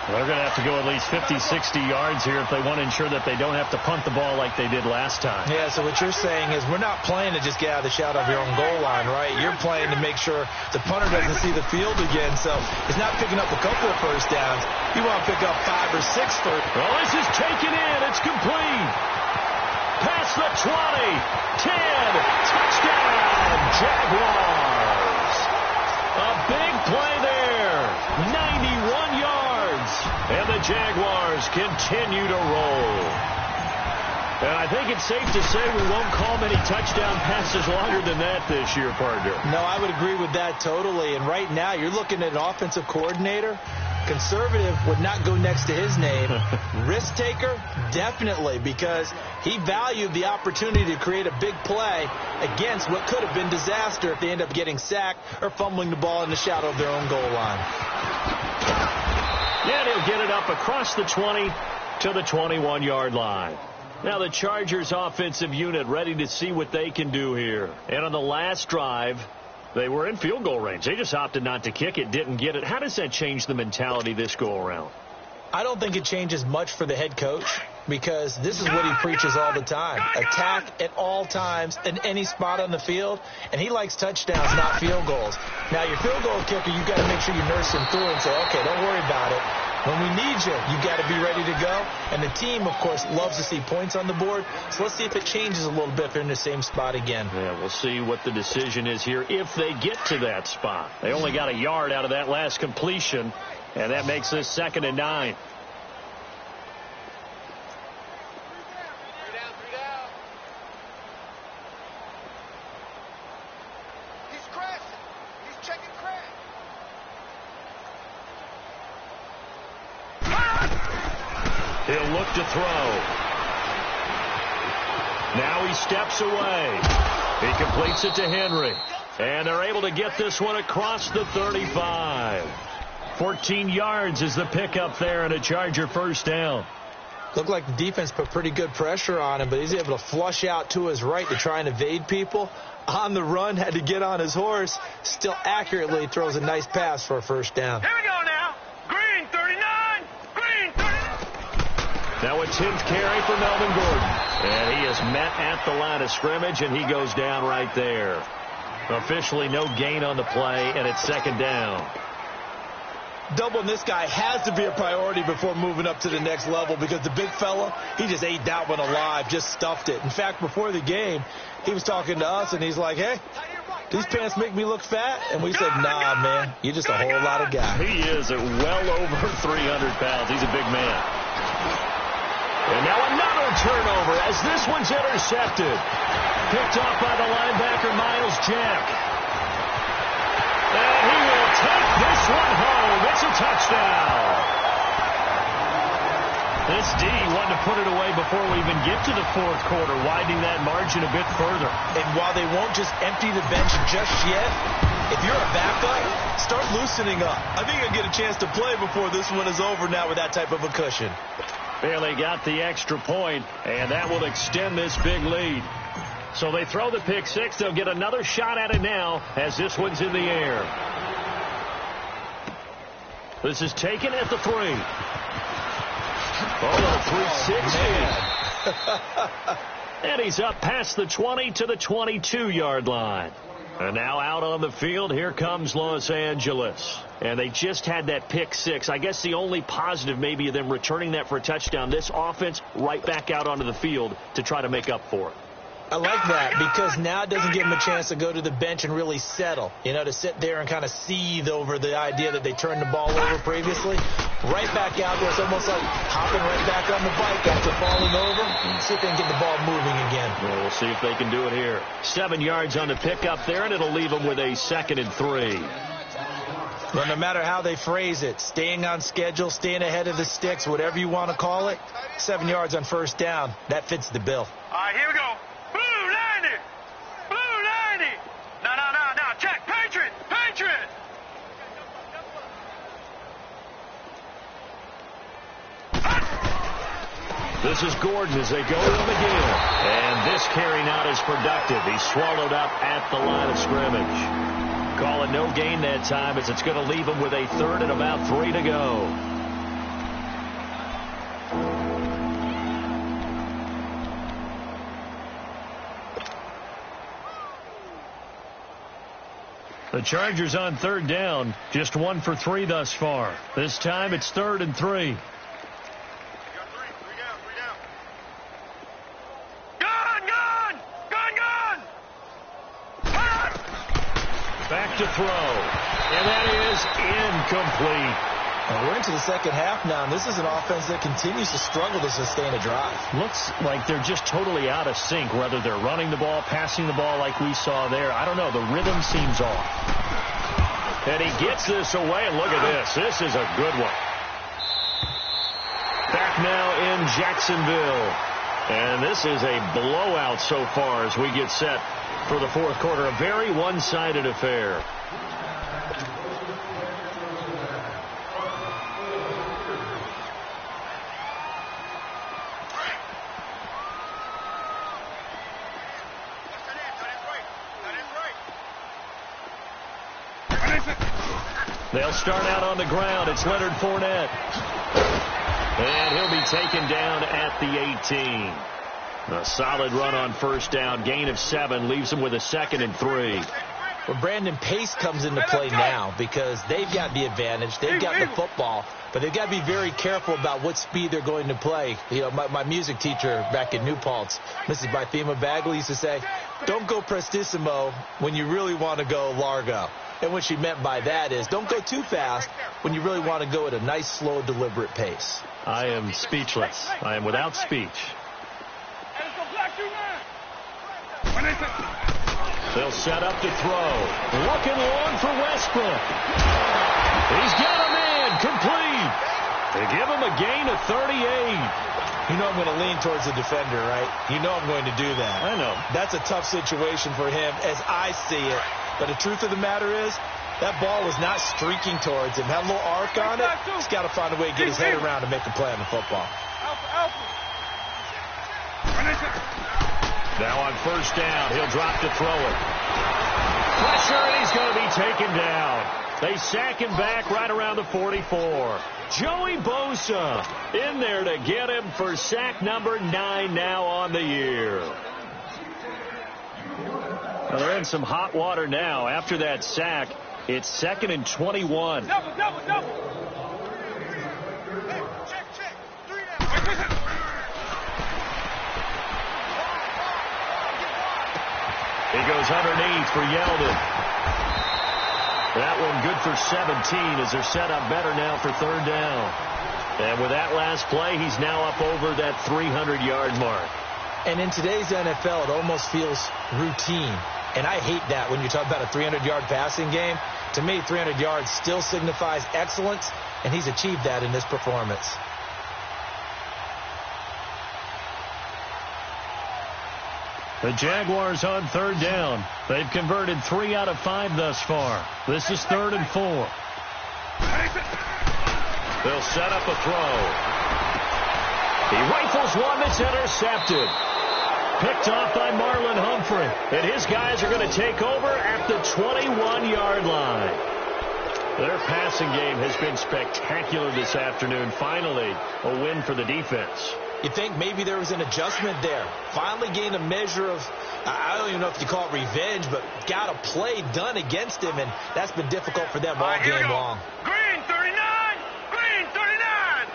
They're going to have to go at least 50, 60 yards here if they want to ensure that they don't have to punt the ball like they did last time. Yeah, so what you're saying is we're not playing to just get out of the shadow of your own goal line, right? You're playing to make sure the punter doesn't see the field again. So it's not picking up a couple of first downs. You want to pick up 5 or 6 first. Well, this is taken in. It's complete. Past the 20. 10. Touchdown, Jaguars. A big play there. 91 yards. And the Jaguars continue to roll. And I think it's safe to say we won't call many touchdown passes longer than that this year, partner. No, I would agree with that totally. And right now, you're looking at an offensive coordinator. Conservative would not go next to his name. Risk taker, definitely, because he valued the opportunity to create a big play against what could have been disaster if they end up getting sacked or fumbling the ball in the shadow of their own goal line. And he'll get it up across the 20 to the 21-yard line. Now the Chargers offensive unit ready to see what they can do here. And on the last drive, they were in field goal range. They just opted not to kick it, didn't get it. How does that change the mentality this go-around? I don't think it changes much for the head coach, because this is what he preaches all the time. Attack at all times in any spot on the field, and he likes touchdowns, not field goals. Now, your field goal kicker, you've got to make sure you nurse him through and say, okay, don't worry about it. When we need you, you got to be ready to go. And the team, of course, loves to see points on the board. So let's see if it changes a little bit if they're in the same spot again. Yeah, we'll see what the decision is here if they get to that spot. They only got a yard out of that last completion, and that makes this 2nd and 9. He'll look to throw. Now he steps away. He completes it to Henry. And they're able to get this one across the 35. 14 yards is the pickup there, and a Charger first down. Looked like the defense put pretty good pressure on him, but he's able to flush out to his right to try and evade people. On the run, had to get on his horse. Still accurately throws a nice pass for a first down. Here we go now. Green 39. Green 39. Now a 10th carry for Melvin Gordon. And he is met at the line of scrimmage, and he goes down right there. Officially no gain on the play, and it's 2nd down. Doubling this guy has to be a priority before moving up to the next level, because the big fella, he just ate that one alive, just stuffed it. In fact, before the game, he was talking to us, and he's like, hey, these pants make me look fat? And we said, nah, man, you're just a whole lot of guy. He is at well over 300 pounds. He's a big man. And now another turnover as this one's intercepted. Picked off by the linebacker, Miles Jack. And he will take this one home. It's a touchdown. This D wanted to put it away before we even get to the 4th quarter, widening that margin a bit further. And while they won't just empty the bench just yet, if you're a backup, start loosening up. I think you'll get a chance to play before this one is over now with that type of a cushion. Barely got the extra point, and that will extend this big lead. So they throw the pick six. They'll get another shot at it now as this one's in the air. This is taken at the 3. Oh, 360. And he's up past the 20 to the 22-yard line. And now out on the field, here comes Los Angeles. And they just had that pick six. I guess the only positive maybe of them returning that for a touchdown. This offense right back out onto the field to try to make up for it. I like that because now it doesn't give them a chance to go to the bench and really settle. You know, to sit there and kind of seethe over the idea that they turned the ball over previously. Right back out there. It's almost like hopping right back on the bike after falling over. And see if they can get the ball moving again. Well, we'll see if they can do it here. 7 yards on the pickup there, and it'll leave them with a 2nd and 3. Well, no matter how they phrase it, staying on schedule, staying ahead of the sticks, whatever you want to call it, 7 yards on first down, that fits the bill. All right, here we go. Blue 90. Blue 90. No. Check. Patriot. This is Gordon as they go to him again. And this carry not as productive. He's swallowed up at the line of scrimmage. Call it no gain that time as it's going to leave him with a 3rd and about 3 to go. The Chargers on 3rd down, just 1 for 3 thus far. This time it's 3rd and 3. Back to throw. And that is incomplete. Well, we're into the second half now, and this is an offense that continues to struggle to sustain a drive. Looks like they're just totally out of sync, whether they're running the ball, passing the ball like we saw there. I don't know. The rhythm seems off. And he gets this away, and look at this. This is a good one. Back now in Jacksonville. And this is a blowout so far as we get set for the 4th quarter. A very one-sided affair. They'll start out on the ground. It's Leonard Fournette. And he'll be taken down at the 18. A solid run on first down. Gain of 7 leaves him with a 2nd and 3. But Brandon, pace comes into play now because they've got the advantage. They've got the football, but they've got to be very careful about what speed they're going to play. You know, my music teacher back in New Paltz, Mrs. Bythema Bagley, used to say, don't go prestissimo when you really want to go largo. And what she meant by that is don't go too fast when you really want to go at a nice, slow, deliberate pace. I am speechless. I am without speech. They'll set up to throw. Looking long for Westbrook. He's got a man complete. They give him a gain of 38. You know I'm going to lean towards the defender, right? You know I'm going to do that. I know. That's a tough situation for him as I see it. But the truth of the matter is, that ball was not streaking towards him. Had a little arc on it. He's got to find a way to get his head around and make a play on the football. Now on first down, he'll drop to throw it. Pressure, and he's going to be taken down. They sack him back right around the 44. Joey Bosa in there to get him for sack number 9 now on the year. Well, they're in some hot water now. After that sack, it's 2nd and 21. Double. Check. 3 down. He goes underneath for Yeldon. That one good for 17 as they're set up better now for 3rd down. And with that last play, he's now up over that 300-yard mark. And in today's NFL, it almost feels routine. And I hate that when you talk about a 300-yard passing game. To me, 300 yards still signifies excellence, and he's achieved that in this performance. The Jaguars on 3rd down. They've converted 3 out of 5 thus far. This is 3rd and 4. They'll set up a throw. He rifles one that's intercepted. Picked off by Marlon Humphrey. And his guys are going to take over at the 21-yard line. Their passing game has been spectacular this afternoon. Finally, a win for the defense. You think maybe there was an adjustment there. Finally gained a measure of, I don't even know if you call it revenge, but got a play done against him, and that's been difficult for them all game long. Green 39! Green 39!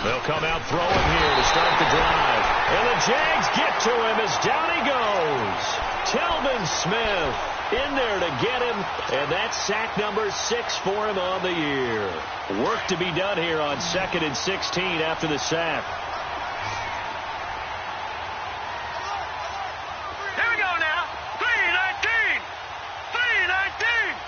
They'll come out throwing here to start the drive. And the Jags get to him as down he goes. Telvin Smith in there to get him. And that's sack number 6 for him on the year. Work to be done here on 2nd and 16 after the sack. Here we go now. 319! 319!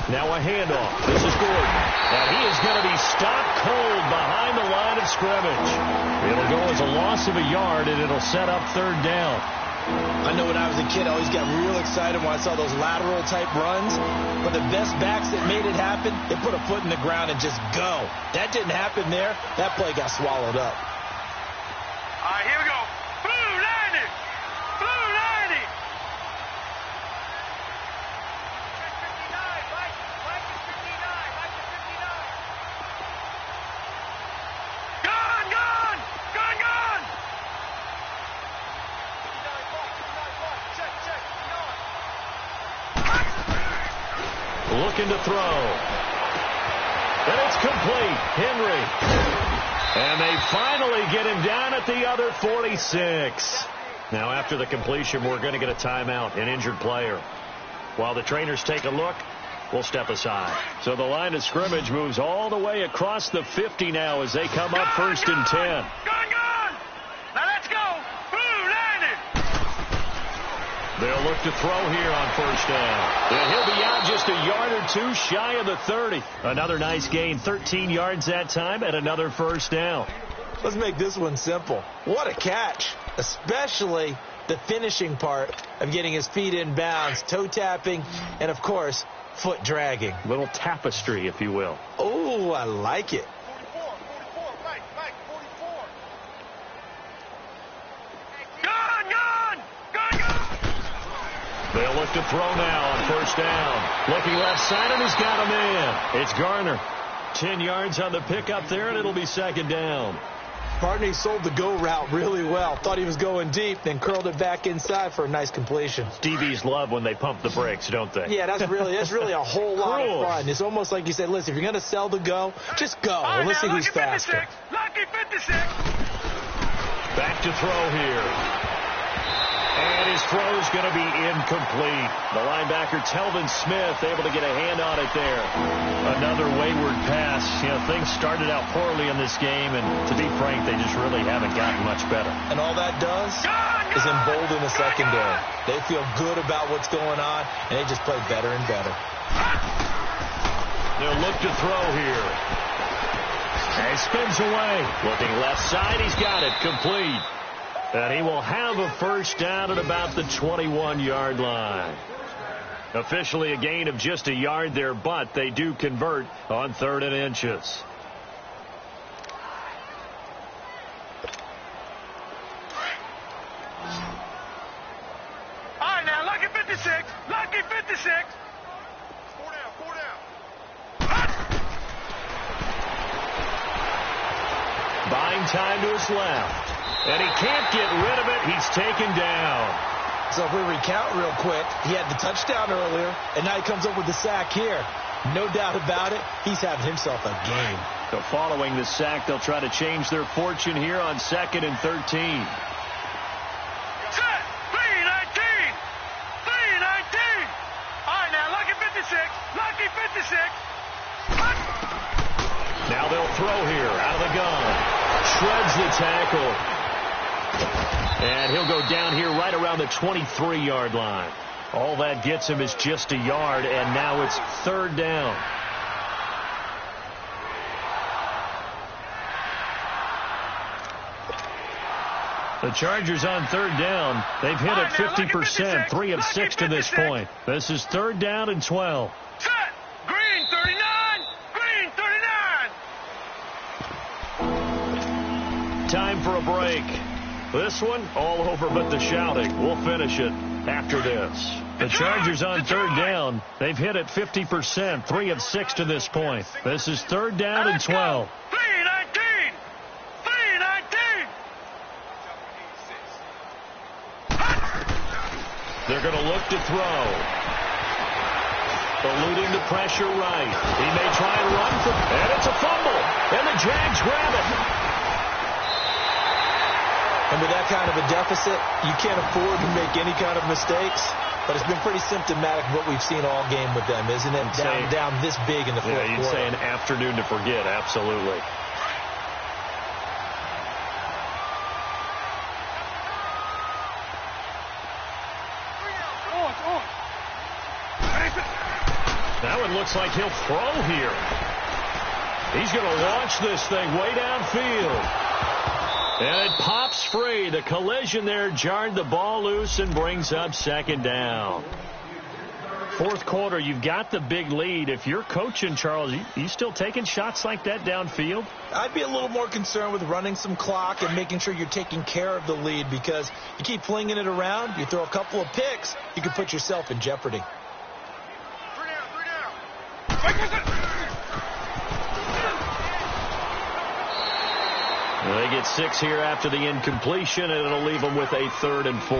Now a handoff. This is Gordon. And he is going to be stopped cold behind the line of scrimmage. It'll go as a loss of a yard, and it'll set up 3rd down. I know when I was a kid, I always got real excited when I saw those lateral-type runs. But the best backs that made it happen, they put a foot in the ground and just go. That didn't happen there. That play got swallowed up. All right, here we go. Blue 90! Blue 90! Gone! Looking to throw. And it's complete. Henry. And they finally get him down at the other 46. Now, after the completion, we're going to get a timeout, an injured player. While the trainers take a look, we'll step aside. So the line of scrimmage moves all the way across the 50 now as they come up 1st and 10. Gone! Now let's go! Blue 90! They'll look to throw here on first down. And he'll be out just a yard or two shy of the 30. Another nice gain, 13 yards that time, and another first down. Let's make this one simple. What a catch, especially the finishing part of getting his feet in bounds, toe tapping, and, of course, foot dragging. Little tapestry, if you will. Oh, I like it. 44, Mike, 44. Gun! They'll look to throw now on first down. Looking left side, and he's got a man. It's Garner. 10 yards on the pickup there, and it'll be second down. Partney sold the go route really well. Thought he was going deep, then curled it back inside for a nice completion. DBs love when they pump the brakes, don't they? Yeah, that's really a whole lot of fun. It's almost like you said, listen, if you're going to sell the go, just go. And let's see who's faster. Lucky 56. Back to throw here. And his throw is going to be incomplete. The linebacker, Telvin Smith, able to get a hand on it there. Another wayward pass. You know, things started out poorly in this game, and to be frank, they just really haven't gotten much better. And all that does is embolden the secondary. They feel good about what's going on, and they just play better and better. They'll look to throw here. And he spins away. Looking left side, he's got it. Complete. And he will have a first down at about the 21-yard line. Officially a gain of just a yard there, but they do convert on 3rd and inches. All right, now, lucky 56. Lucky 56. 4 down. Buying time to his left. And he can't get rid of it. He's taken down. So if we recount real quick, he had the touchdown earlier, and now he comes up with the sack here. No doubt about it, he's having himself a game. So following the sack, they'll try to change their fortune here on 2nd and 13. Set. 3-19. 3-19. All right, now, lucky 56. Lucky 56. Now they'll throw here out of the gun. Shreds the tackle. And he'll go down here right around the 23-yard line. All that gets him is just a yard, and now it's 3rd down. The Chargers on 3rd down. They've hit it 50%, 3 of 6 to this point. This is 3rd down and 12. Set. Green 39. Green 39. Time for a break. This one, all over but the shouting. We'll finish it after this. The Chargers on 3rd down. They've hit it 50%, 3 of 6 to this point. This is 3rd down and 12. 3-19. 3-19. They're going to look to throw. Eluding the pressure right. He may try and run for, and it's a fumble. And the Jags grab it. And with that kind of a deficit, you can't afford to make any kind of mistakes. But it's been pretty symptomatic of what we've seen all game with them, isn't it? Down this big in the fourth quarter. You'd say an afternoon to forget, absolutely. That one looks like he'll throw here. He's going to launch this thing way downfield. And it pops free. The collision there jarred the ball loose and brings up 2nd down. 4th quarter, you've got the big lead. If you're coaching, Charles, you still taking shots like that downfield? I'd be a little more concerned with running some clock and making sure you're taking care of the lead, because you keep flinging it around, you throw a couple of picks, you can put yourself in jeopardy. 3 down. They get 6 here after the incompletion, and it'll leave them with a 3rd and 4.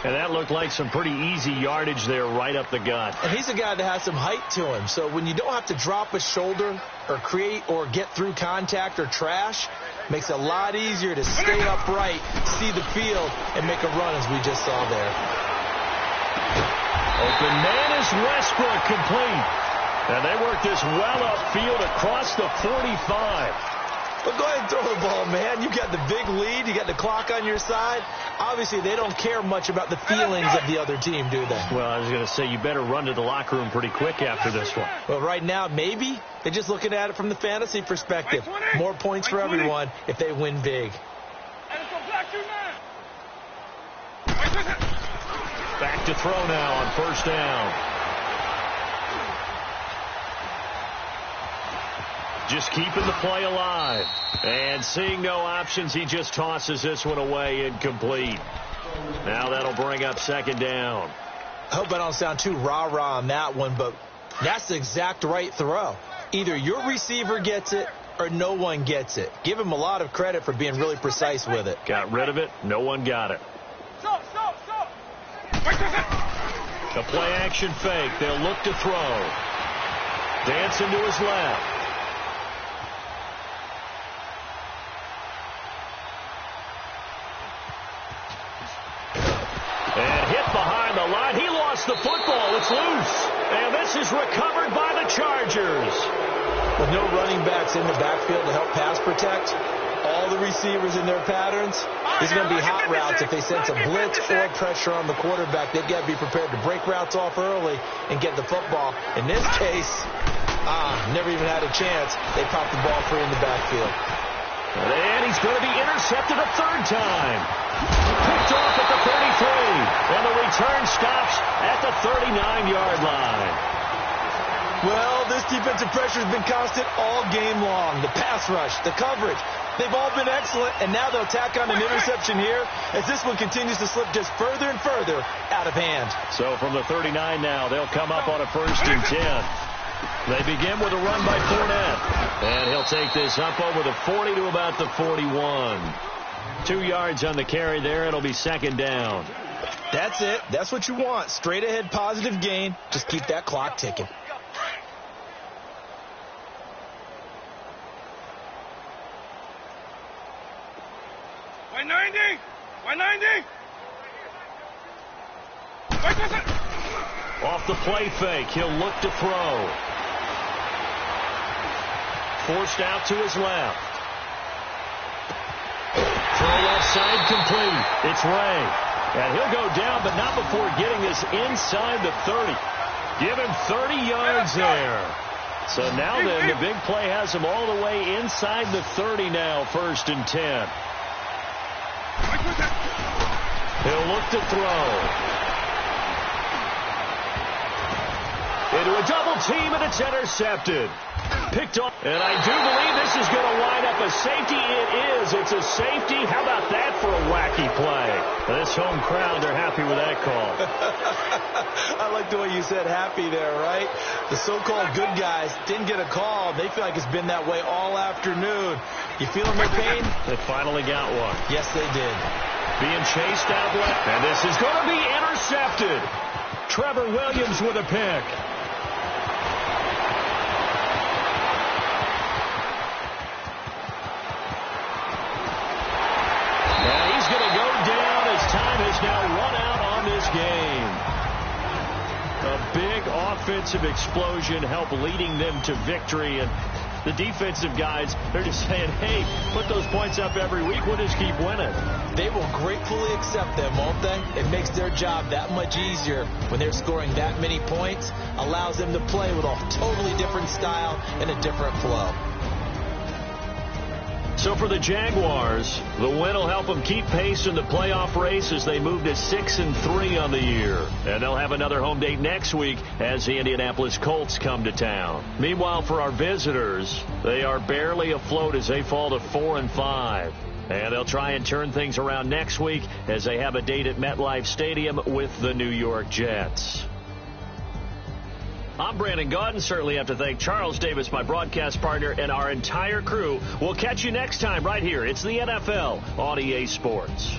And that looked like some pretty easy yardage there right up the gut. And he's a guy that has some height to him. So when you don't have to drop a shoulder or create or get through contact or trash, makes it a lot easier to stay upright, see the field, and make a run as we just saw there. Open man is Westbrook, complete. And they work this well upfield across the 45. But go ahead and throw the ball, man. You got the big lead. You got the clock on your side. Obviously, they don't care much about the feelings of the other team, do they? Well, I was going to say, you better run to the locker room pretty quick after this one. Well, right now, maybe. They're just looking at it from the fantasy perspective. More points for everyone if they win big. Back to throw now on first down. Just keeping the play alive. And seeing no options, he just tosses this one away incomplete. Now that'll bring up second down. I hope I don't sound too rah-rah on that one, but that's the exact right throw. Either your receiver gets it or no one gets it. Give him a lot of credit for being really precise with it. Got rid of it. No one got it. Stop. A play-action fake. They'll look to throw. Dancing to his left. And hit behind the line. He lost the football. It's loose. And this is recovered by the Chargers. With no running backs in the backfield to help pass protect, all the receivers in their patterns, these are going to be hot routes. If they sense a blitz or pressure on the quarterback, they've got to be prepared to break routes off early and get the football. In this case, never even had a chance. They popped the ball free in the backfield. And he's going to be intercepted a third time. Picked off at the 33. And the return stops at the 39-yard line. Well, this defensive pressure has been constant all game long. The pass rush, the coverage, they've all been excellent, and now they'll tack on an interception here as this one continues to slip just further and further out of hand. So from the 39 now, they'll come up on a 1st and 10. They begin with a run by Fournette. And he'll take this up over the 40 to about the 41. 2 yards on the carry there. It'll be second down. That's it. That's what you want. Straight ahead positive gain. Just keep that clock ticking. Off the play fake, he'll look to throw. Forced out to his left. Throw left side complete. It's Ray. And he'll go down, but not before getting this inside the 30. Give him 30 yards there. So now then, the big play has him all the way inside the 30 now, 1st and 10. He'll look to throw. Into a double team, and it's intercepted. Picked off. And I do believe this is going to wind up a safety. It is. It's a safety. How about that for a wacky play? This home crowd, they're happy with that call. I like the way you said happy there, right? The so-called good guys didn't get a call. They feel like it's been that way all afternoon. You feeling their pain? They finally got one. Yes, they did. Being chased out left. And this is going to be intercepted. Trevor Williams with a pick. Now run out on this game. A big offensive explosion helped leading them to victory. And the defensive guys, they're just saying, hey, put those points up every week. We'll just keep winning. They will gratefully accept them, won't they? It makes their job that much easier when they're scoring that many points. Allows them to play with a totally different style and a different flow. So for the Jaguars, the win will help them keep pace in the playoff race as they move to 6-3 on the year. And they'll have another home date next week as the Indianapolis Colts come to town. Meanwhile, for our visitors, they are barely afloat as they fall to 4-5. And they'll try and turn things around next week as they have a date at MetLife Stadium with the New York Jets. I'm Brandon Gaudin. Certainly have to thank Charles Davis, my broadcast partner, and our entire crew. We'll catch you next time right here. It's the NFL on EA Sports.